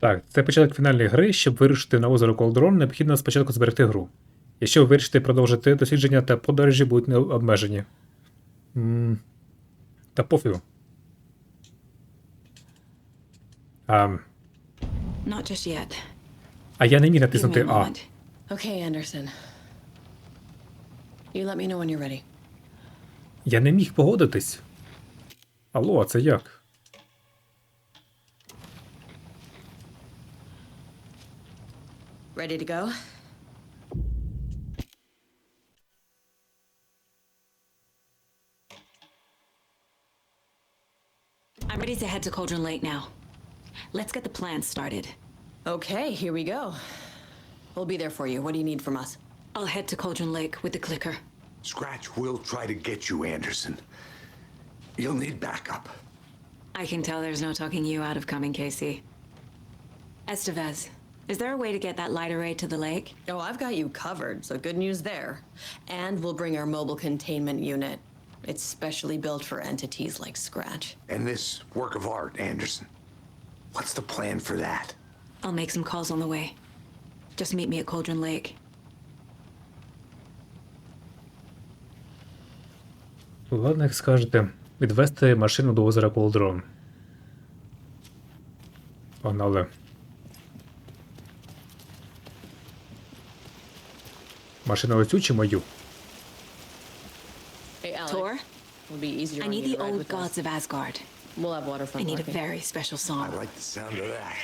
Так, це початок фінальної гри. Щоб вирушити на озеро Колдрон, необхідно спочатку зберегти гру. Якщо ви вирішите продовжити дослідження, та подорожі будуть не обмежені. Та пофігу. Not just yet. А я не міг Give me натиснути a А. moment. Okay, Anderson. You let me know when you're ready. Я не міг погодитись. Алло, а це як? Ready to go? I'm ready to head to Cauldron Lake now. Let's get the plan started. Okay, here we go. We'll be there for you. What do you need from us? I'll head to Cauldron Lake with the clicker. Scratch will try to get you, Anderson. You'll need backup. I can tell there's no talking you out of coming, Casey. Estevez, is there a way to get that light array to the lake? Oh, I've got you covered, so good news there. And we'll bring our mobile containment unit. It's specially built for entities like Scratch. And this work of art, Anderson. What's the plan for that? I'll make some calls on the way. Just meet me at Cauldron Lake. Ладно, як скажете. Відвести машину до озера Колдрон. Погнали. Машину оцю чи мою? Hey, Alex. Tor, It'll be easier I when need you the ride old with us. gods of Asgard. We'll have waterfront I need a parking. very special I song. like the sound of that.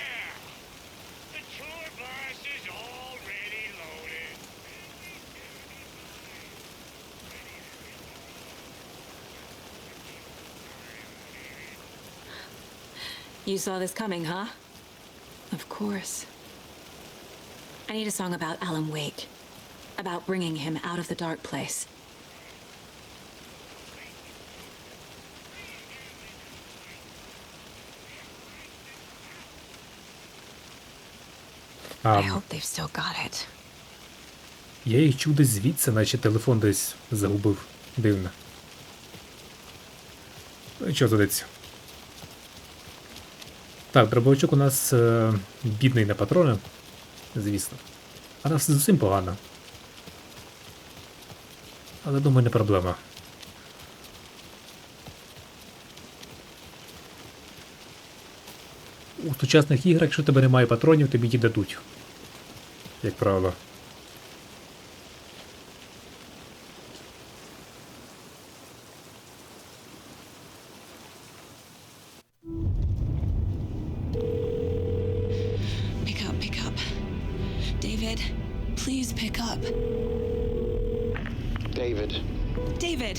The tour bus is already loaded. You saw this coming, huh? Of course. I need a song about Alan Wake. About bringing him out of the dark place. I hope they've still got it. Я їх чув десь звідси, наче телефон десь загубив. Дивно. Ну і що здається? Так, дробовичок у нас бідний на патрони, звісно. А нас зовсім погано. Але, думаю, не проблема. У сучасних іграх, якщо тебе немає патронів, тобі їх дадуть. Як правило. Pick up. David, please pick up. David, David!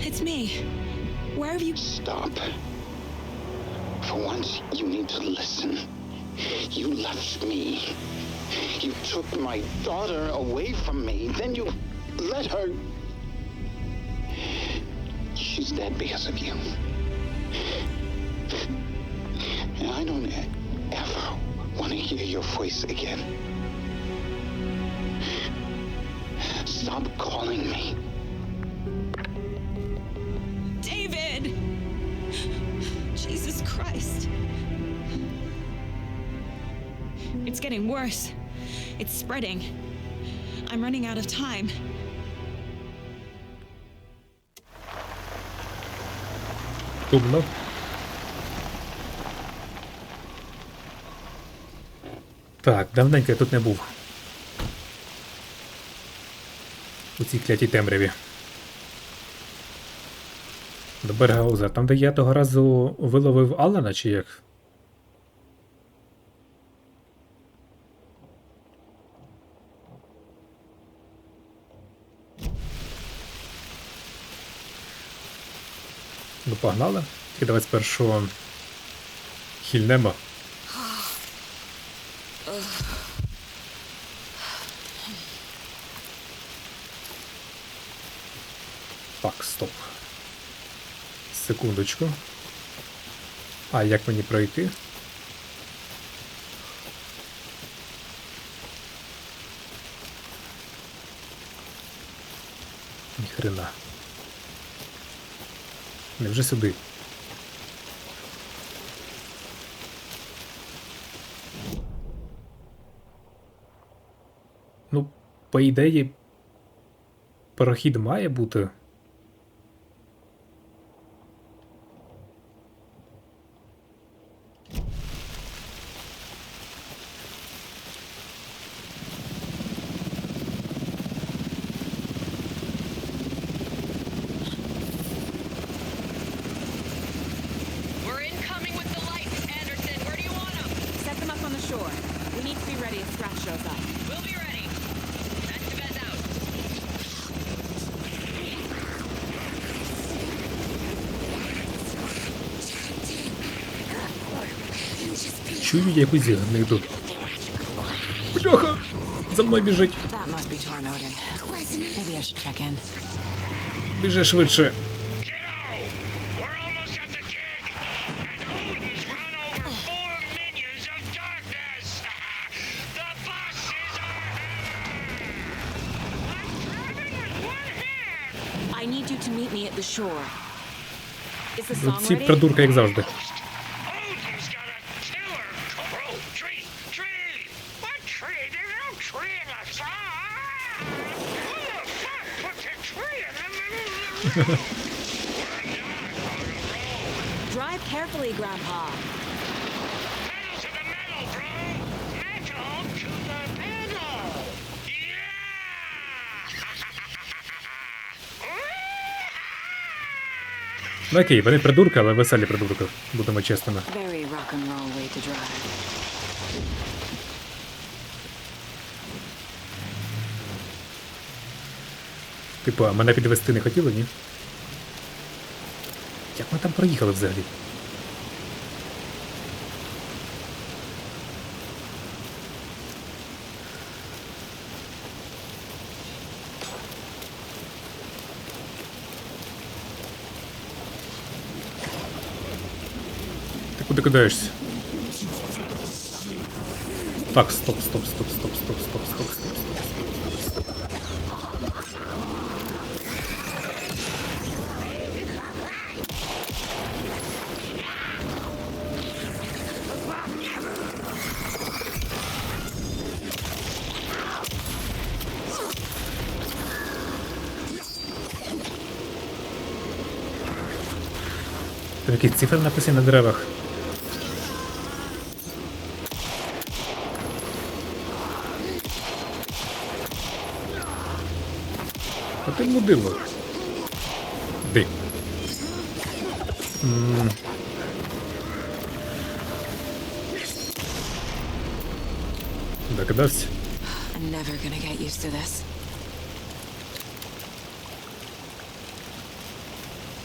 It's me. Where have you... stop. For once, you need to listen. You left me. You took my daughter away from me. Then you let her... She's dead because of you. And I don't ever want to hear your voice again. Stop calling me. David! Jesus Christ. It's getting worse. It's spreading. I'm running out of time. Тумно. Так, давненько я тут не був. У цій клятій темряві. До берега озера. Там, де я того разу виловив Алана, чи як? Ну, погнали. Тільки давай спершу хильнемо. Так, стоп. Секундочку. А як мені пройти? Ніхрена. Невже сюди? Ну, по ідеї, прохід має бути. We're incoming with the lights. Anderson, where do you want them? Set them up on the shore. We need to be ready if Scratch shows up. We'll be ready. Estevez out. Чую якусь гниду. Бляха! За мною біжить. That must be Tornodin. Maybe I should check in. Біжи швидше. Kiddo! We're almost at the gig! And Odin's run over 4 minions of darkness! The boss is our hammer! I'm driving with one hand! I need you to meet me at the shore. Is the song Ці ready? придурка, як завжди. Odin's got a killer! Oh, tree! Tree! What tree? There's no tree in the song! Who the fuck put the tree in the middle of the road? We're not on the road! Drive carefully, Grandpa. Pedal to the metal, bro! Metal to the pedal! Yeah! Ну окей, вони придурки, але веселі придурки, будемо чесними. Very rock and roll way to drive. Типу, а мене підвести не хотіли, ні? Як ми там проїхали взагалі? Ти куди кидаєшся? Так, стоп. Там якісь цифри написані на деревах. А ти мудило. Ди. Догадався? I'm never gonna get used to this.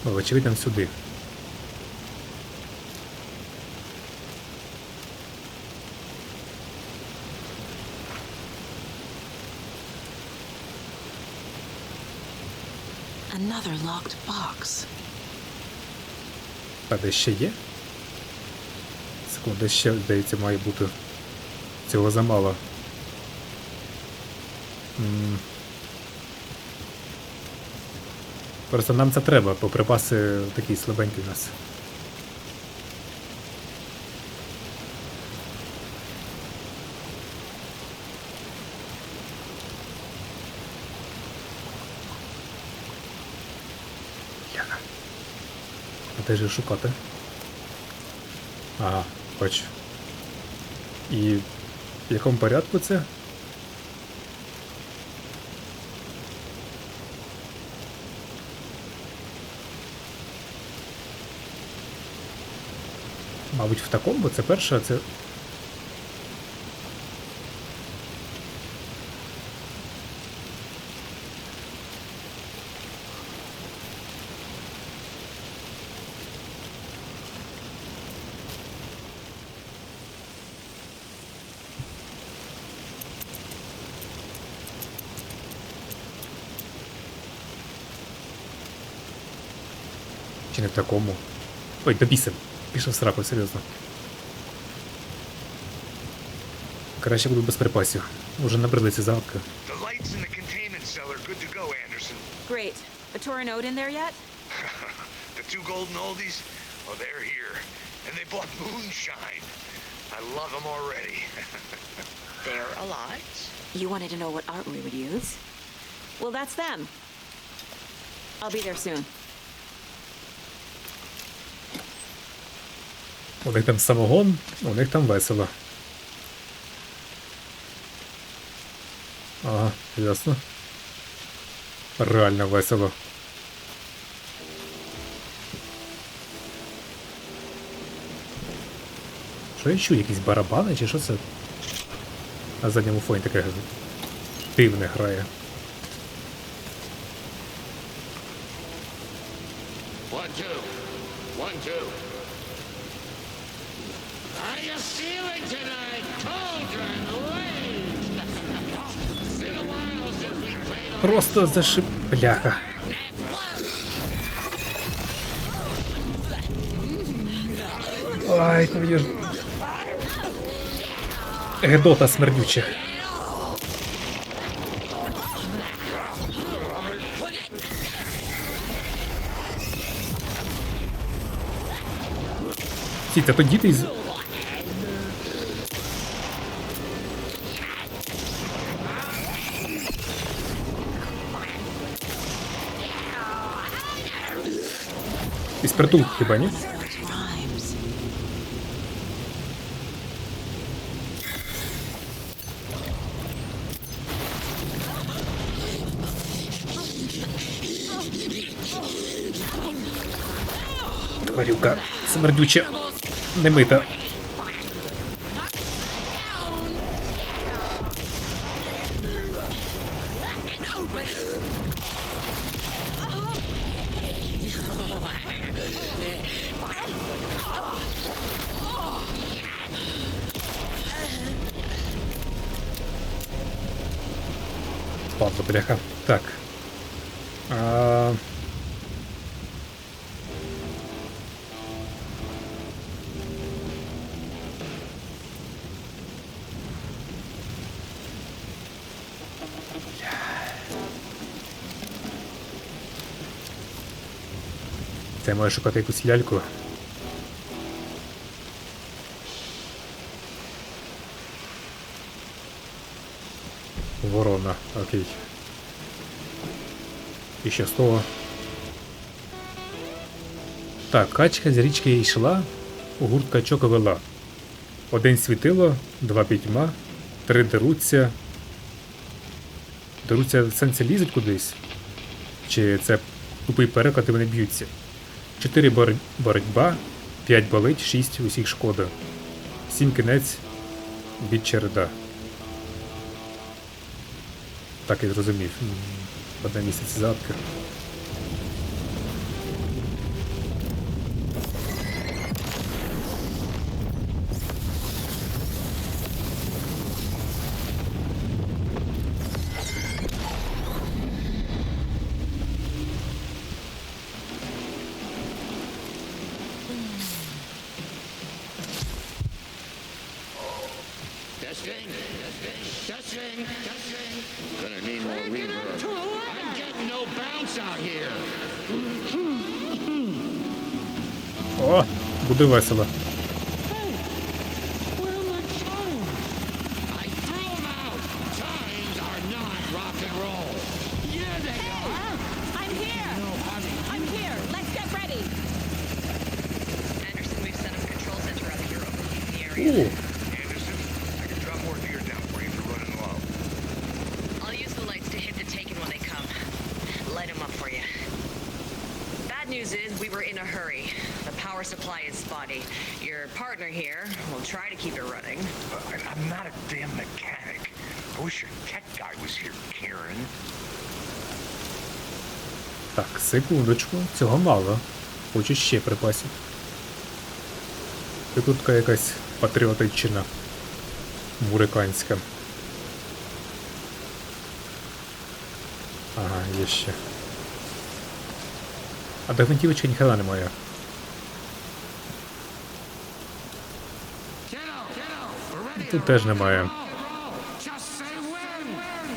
О, очевидно, сюди. Another locked box. А де ще є? Секунду, де ще, здається, має бути. Цього замало. Просто нам це треба, бо припаси такі слабенькі в нас. А де ж шукати? Ага, бачу. І в якому порядку це? Мабуть, в такому, бо це перше, а це... Чи не в такому? Ой, до біса. Пішов в сраку, серйозно. Краще буду без припасів. Уже набрали ці загадки. The lights in the containment cell are good to go, Anderson. Great. A Torinode in there yet? The two golden oldies, oh, they're here. And they bought moonshine. I love them already. They're alive? You wanted to know what art we would use? Well, that's them. I'll be there soon. У них там самогон, у них там весело. Ага, ясно. Реально весело. Що я чую? Якісь барабани чи що це? На задньому фоні таке дивне грає. One, two. One, two. Are you stealing tonight? Cauldron Rage! Been a while since we played a... Просто зашиб... Бляха. Ай, твою ж... Гедота смердюча. Це то діти із... Із притулку хіба, ні? Rhymes. Тварюка смердюча, немита. Падла, бляха. Так. Це я маю шукати якусь ляльку. Ворона, окей. І що з того? Так, качка з річки йшла, у гурт качок вела. Один світило, два пітьма, три деруться. Деруться в сенсі лізуть кудись? Чи це тупий переклад і вони б'ються? 4 боротьба, 5 болить, 6 усіх шкода. 7 кінець, бід череда. Так, я зрозумів. Одне місяць задки. Gonna need more reverb. I'm getting no bounce out here. О, буде весело. I threw him out. Times are not rock and roll. Yeah, they are. I'm here! I'm here! Let's get ready! Anderson, we've set up a control center out here overlooking the area. Anderson, I can drop more gear down for you if you're running low. I'll use the lights to hit the Taken when they come. Light them up for you. Bad news is we were in a hurry. The power supply is spotty. Your partner here will try to keep it running. I'm not a damn mechanic. I wish your tech guy was here, Karen. Так, секундочку, цього мало. Хочу ще припасів. Прикрутка якась патріотична. Муриканська. Ага, є ще. А до гвинтівочки ніхрена немає. Тут теж немає.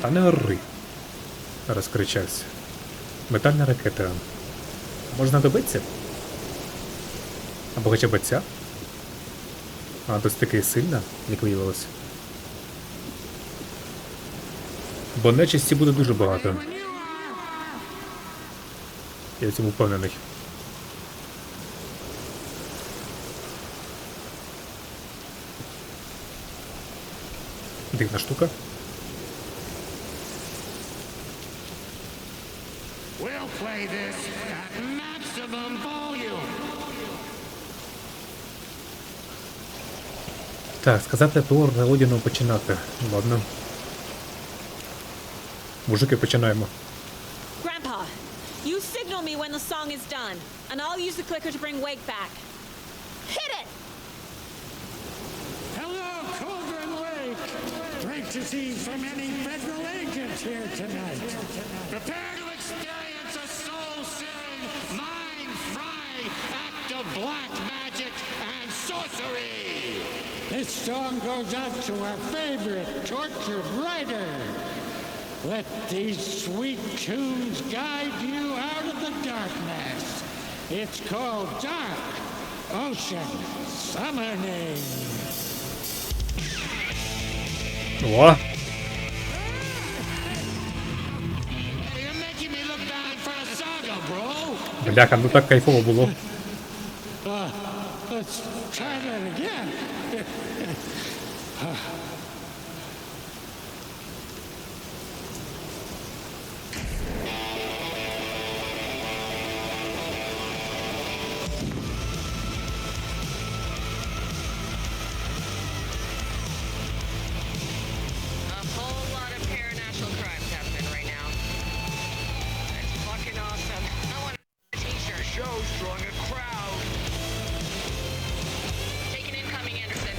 Та не ори. Розкричався. Метальна ракета. Можна добитися? Або хоча б ця? А, досить таки сильна, як виявилося. Бо нечисті буде дуже багато. Я в цьому впевнений. Дивна штука. We'll play this at maximum volume. Так, сказати тур на Одіну починати. Ладно. Мужики, починаємо. Grandpa, you signal me when the song is done, and I'll use the clicker to bring Wake back. Hit it! Hello, Cauldron Lake. Great to see so many federal agents here tonight. Prepare to experience a soul-searing, mind-frying act of black magic and sorcery. This song goes out to our favorite tortured writer. Let these sweet tunes guide you out of the darkness. It's called Dark Ocean Summoning. О! You're making me look bad for a saga, bro. Бляха, ну так кайфово було. Let's try that again. drawing a crowd. Taking incoming, Anderson.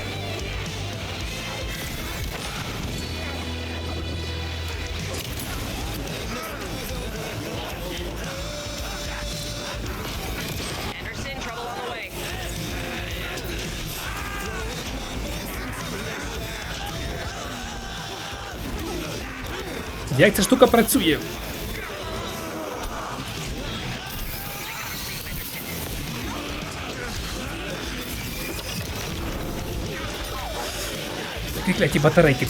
Anderson, trouble on the way. Як ця штука працює? Такі кляті батарейки.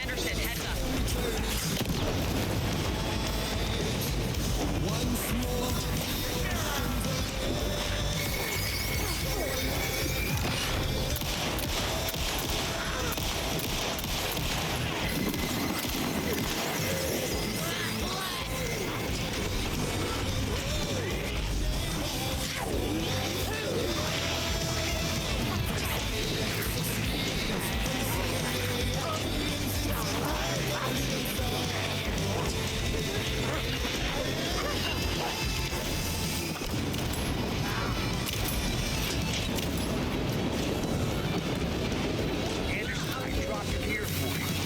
Anderson, heads up. Anderson, I dropped it here for you.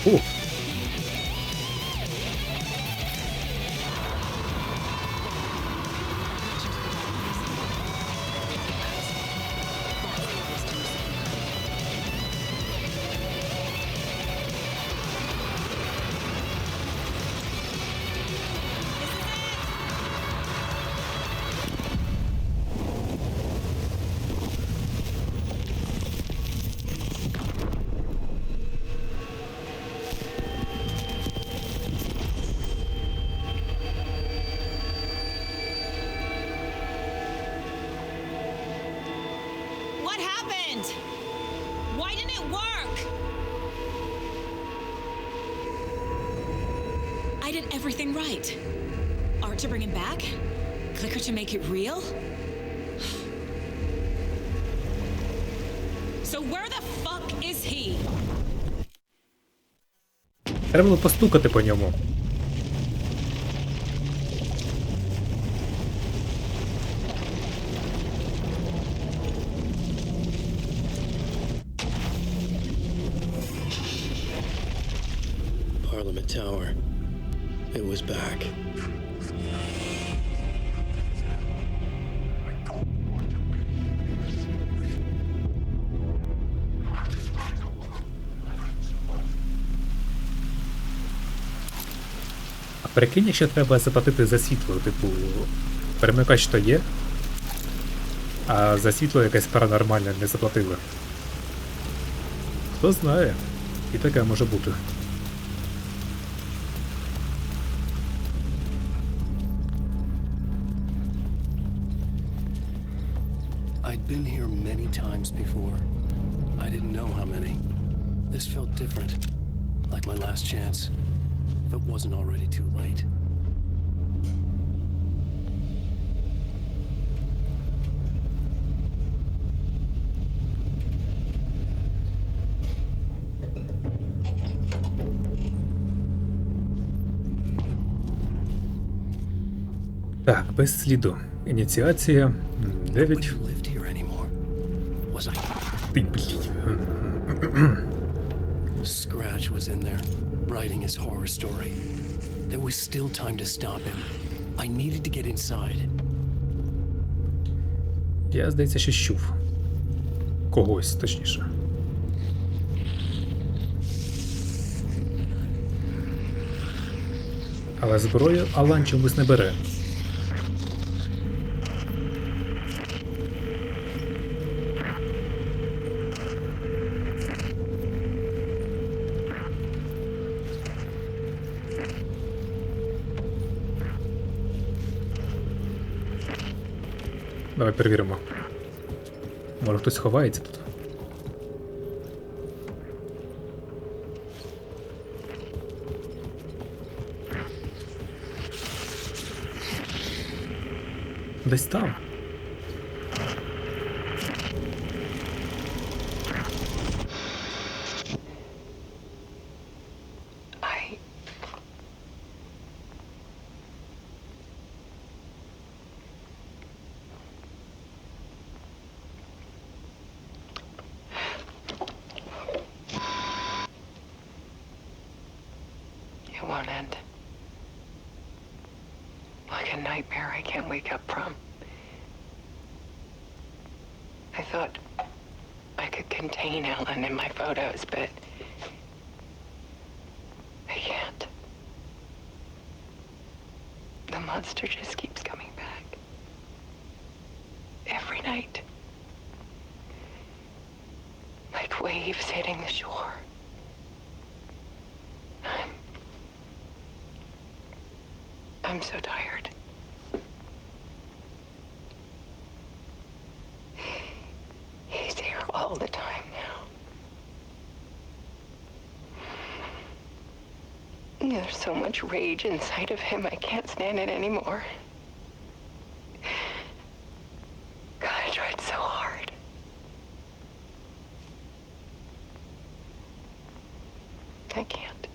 Фу. What happened? Why didn't it work? I did everything right. Art to bring him back? Clicker to make it real? So where the fuck is he? Треба було постукати по ньому. Parliament Tower. It was back. А прикинь, якщо треба заплатити за світло, типу, перемикач то є, а за світло якесь паранормальне не заплатили. Хто знає, і таке може бути. I'd been here many times before. I didn't know how many. This felt different, like my last chance, if it wasn't already too late. Так, без сліду. Ініціація 9. Lived here anymore. Was I? Ти, блін. Scratch was in there, writing his horror story. There was still time to stop him. I needed to get inside. Я, здається, що чув. Когось, точніше. Але зброю Алан чомусь не бере. Давай перевіримо. Може хтось ховається тут? Десь там. It won't end. Like a nightmare I can't wake up from. I thought I could contain Ellen in my photos, but I can't. The monster just keeps coming back. Every night. Like waves hitting the shore. I'm so tired. He's here all the time now. There's so much rage inside of him, I can't stand it anymore. God, I tried so hard. I can't.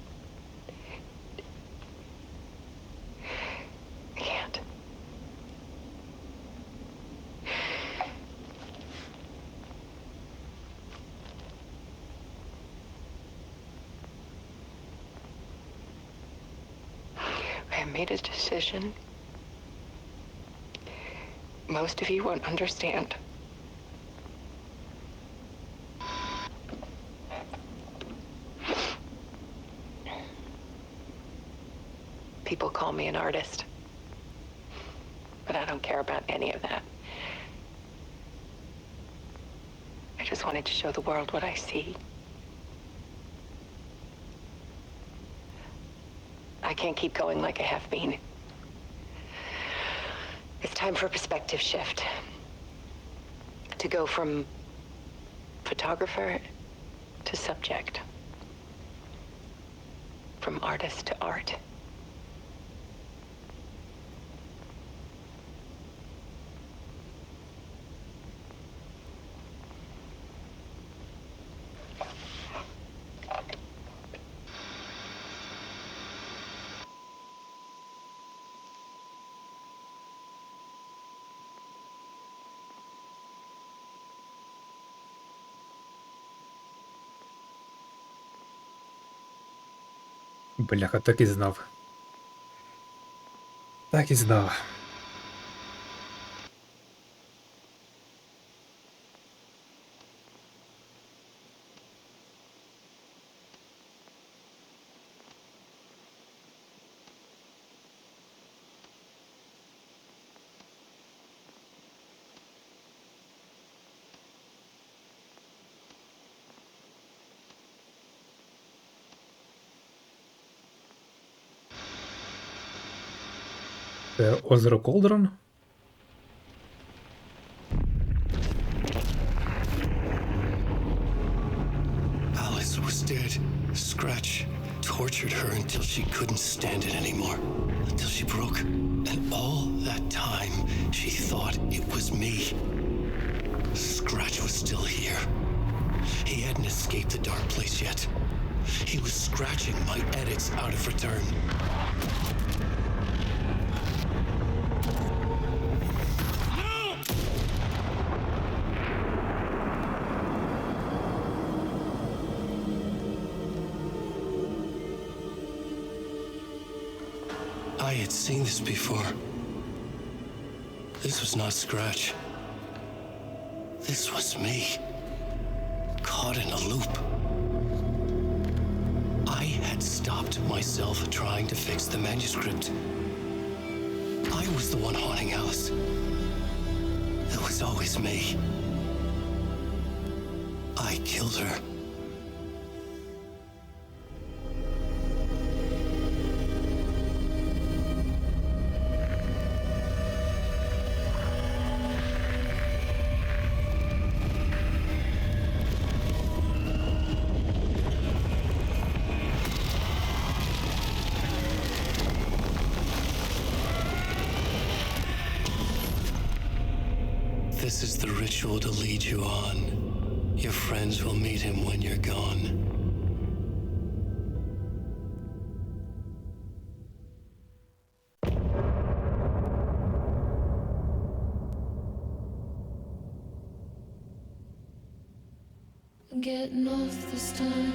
I can't. I have made a decision. Most of you won't understand. People call me an artist, but I don't care about any of that. I just wanted to show the world what I see. I can't keep going like I have been. It's time for a perspective shift. To go from photographer to subject. From artist to art. Бляха, так і знав. Так і знав. Це озеро Колдрон? Alice was dead. Scratch tortured her until she couldn't stand it anymore. Until she broke. And all that time, she thought it was me. Scratch was still here. He hadn't escaped the dark place yet. He was scratching my edits out of return. I had seen this before. This was not Scratch. This was me. Caught in a loop. I had stopped myself trying to fix the manuscript. I was the one haunting Alice. It was always me. I killed her. This is the ritual to lead you on. Your friends will meet him when you're gone. Getting off this time.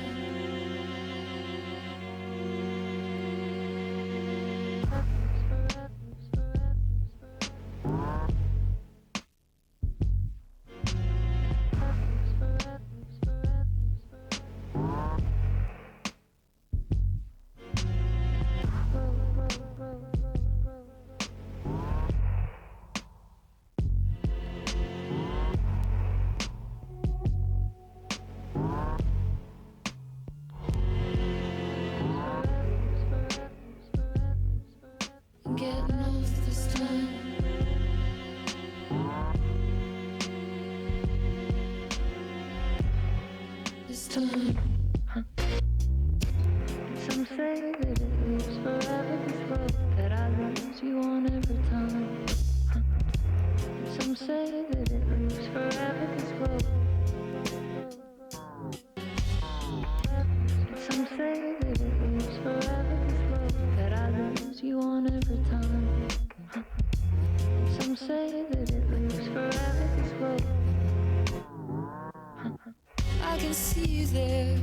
Getting off this time. This time. Some say that it lives forever, this love that I lose you on every time. Some say that it lives forever, this love. Some say that it lives forever, this love that I lose you on every time. Some say that it lives forever, this love. I can see you there,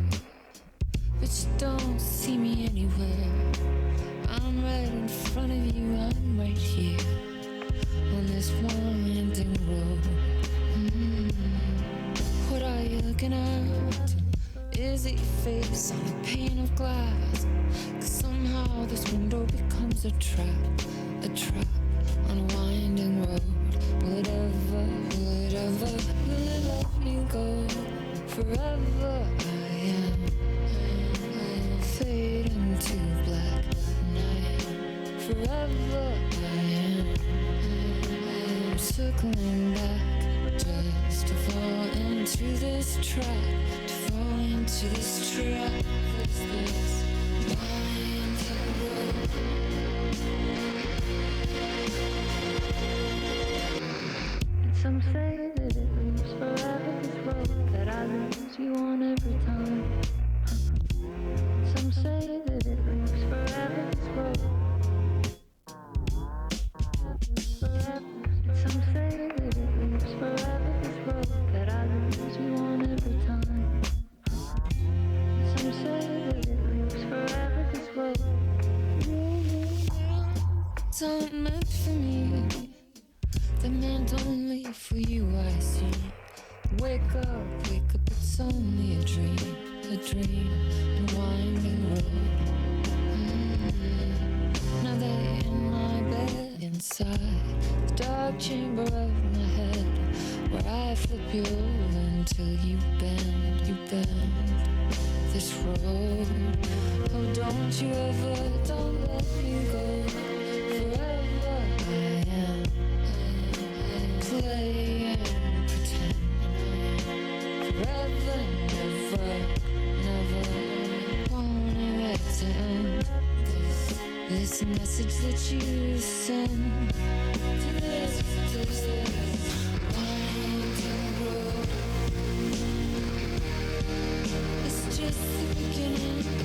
but you don't see me anywhere. I'm right in front of you, I'm right here on this winding road. What are you looking at? Is it your face on a pane of glass? 'Cause somehow this window becomes a trap on a winding road. Will it ever will it let me go? Forever I am fading to black night. Forever I am circling back just to fall into into this trap, to fall into this trap. This winding road. And some say that it loops forever, this road that I lose you on every time. Some say that it loops forever, this road. Some say that it loops forever, this road that I lose you on every time. Some say that it loops forever, this road. It's not meant for me, they're meant only for you, I see. Wake up, it's only a dream, and winding road. Now they're in my bed, inside the dark chamber of my head, where I flip you over until you bend this road. Oh, don't you ever, don't let me go. Forever I am playing, pretending. Forever, never wanting it to end. This message that you send to this winding road. It's just the beginning.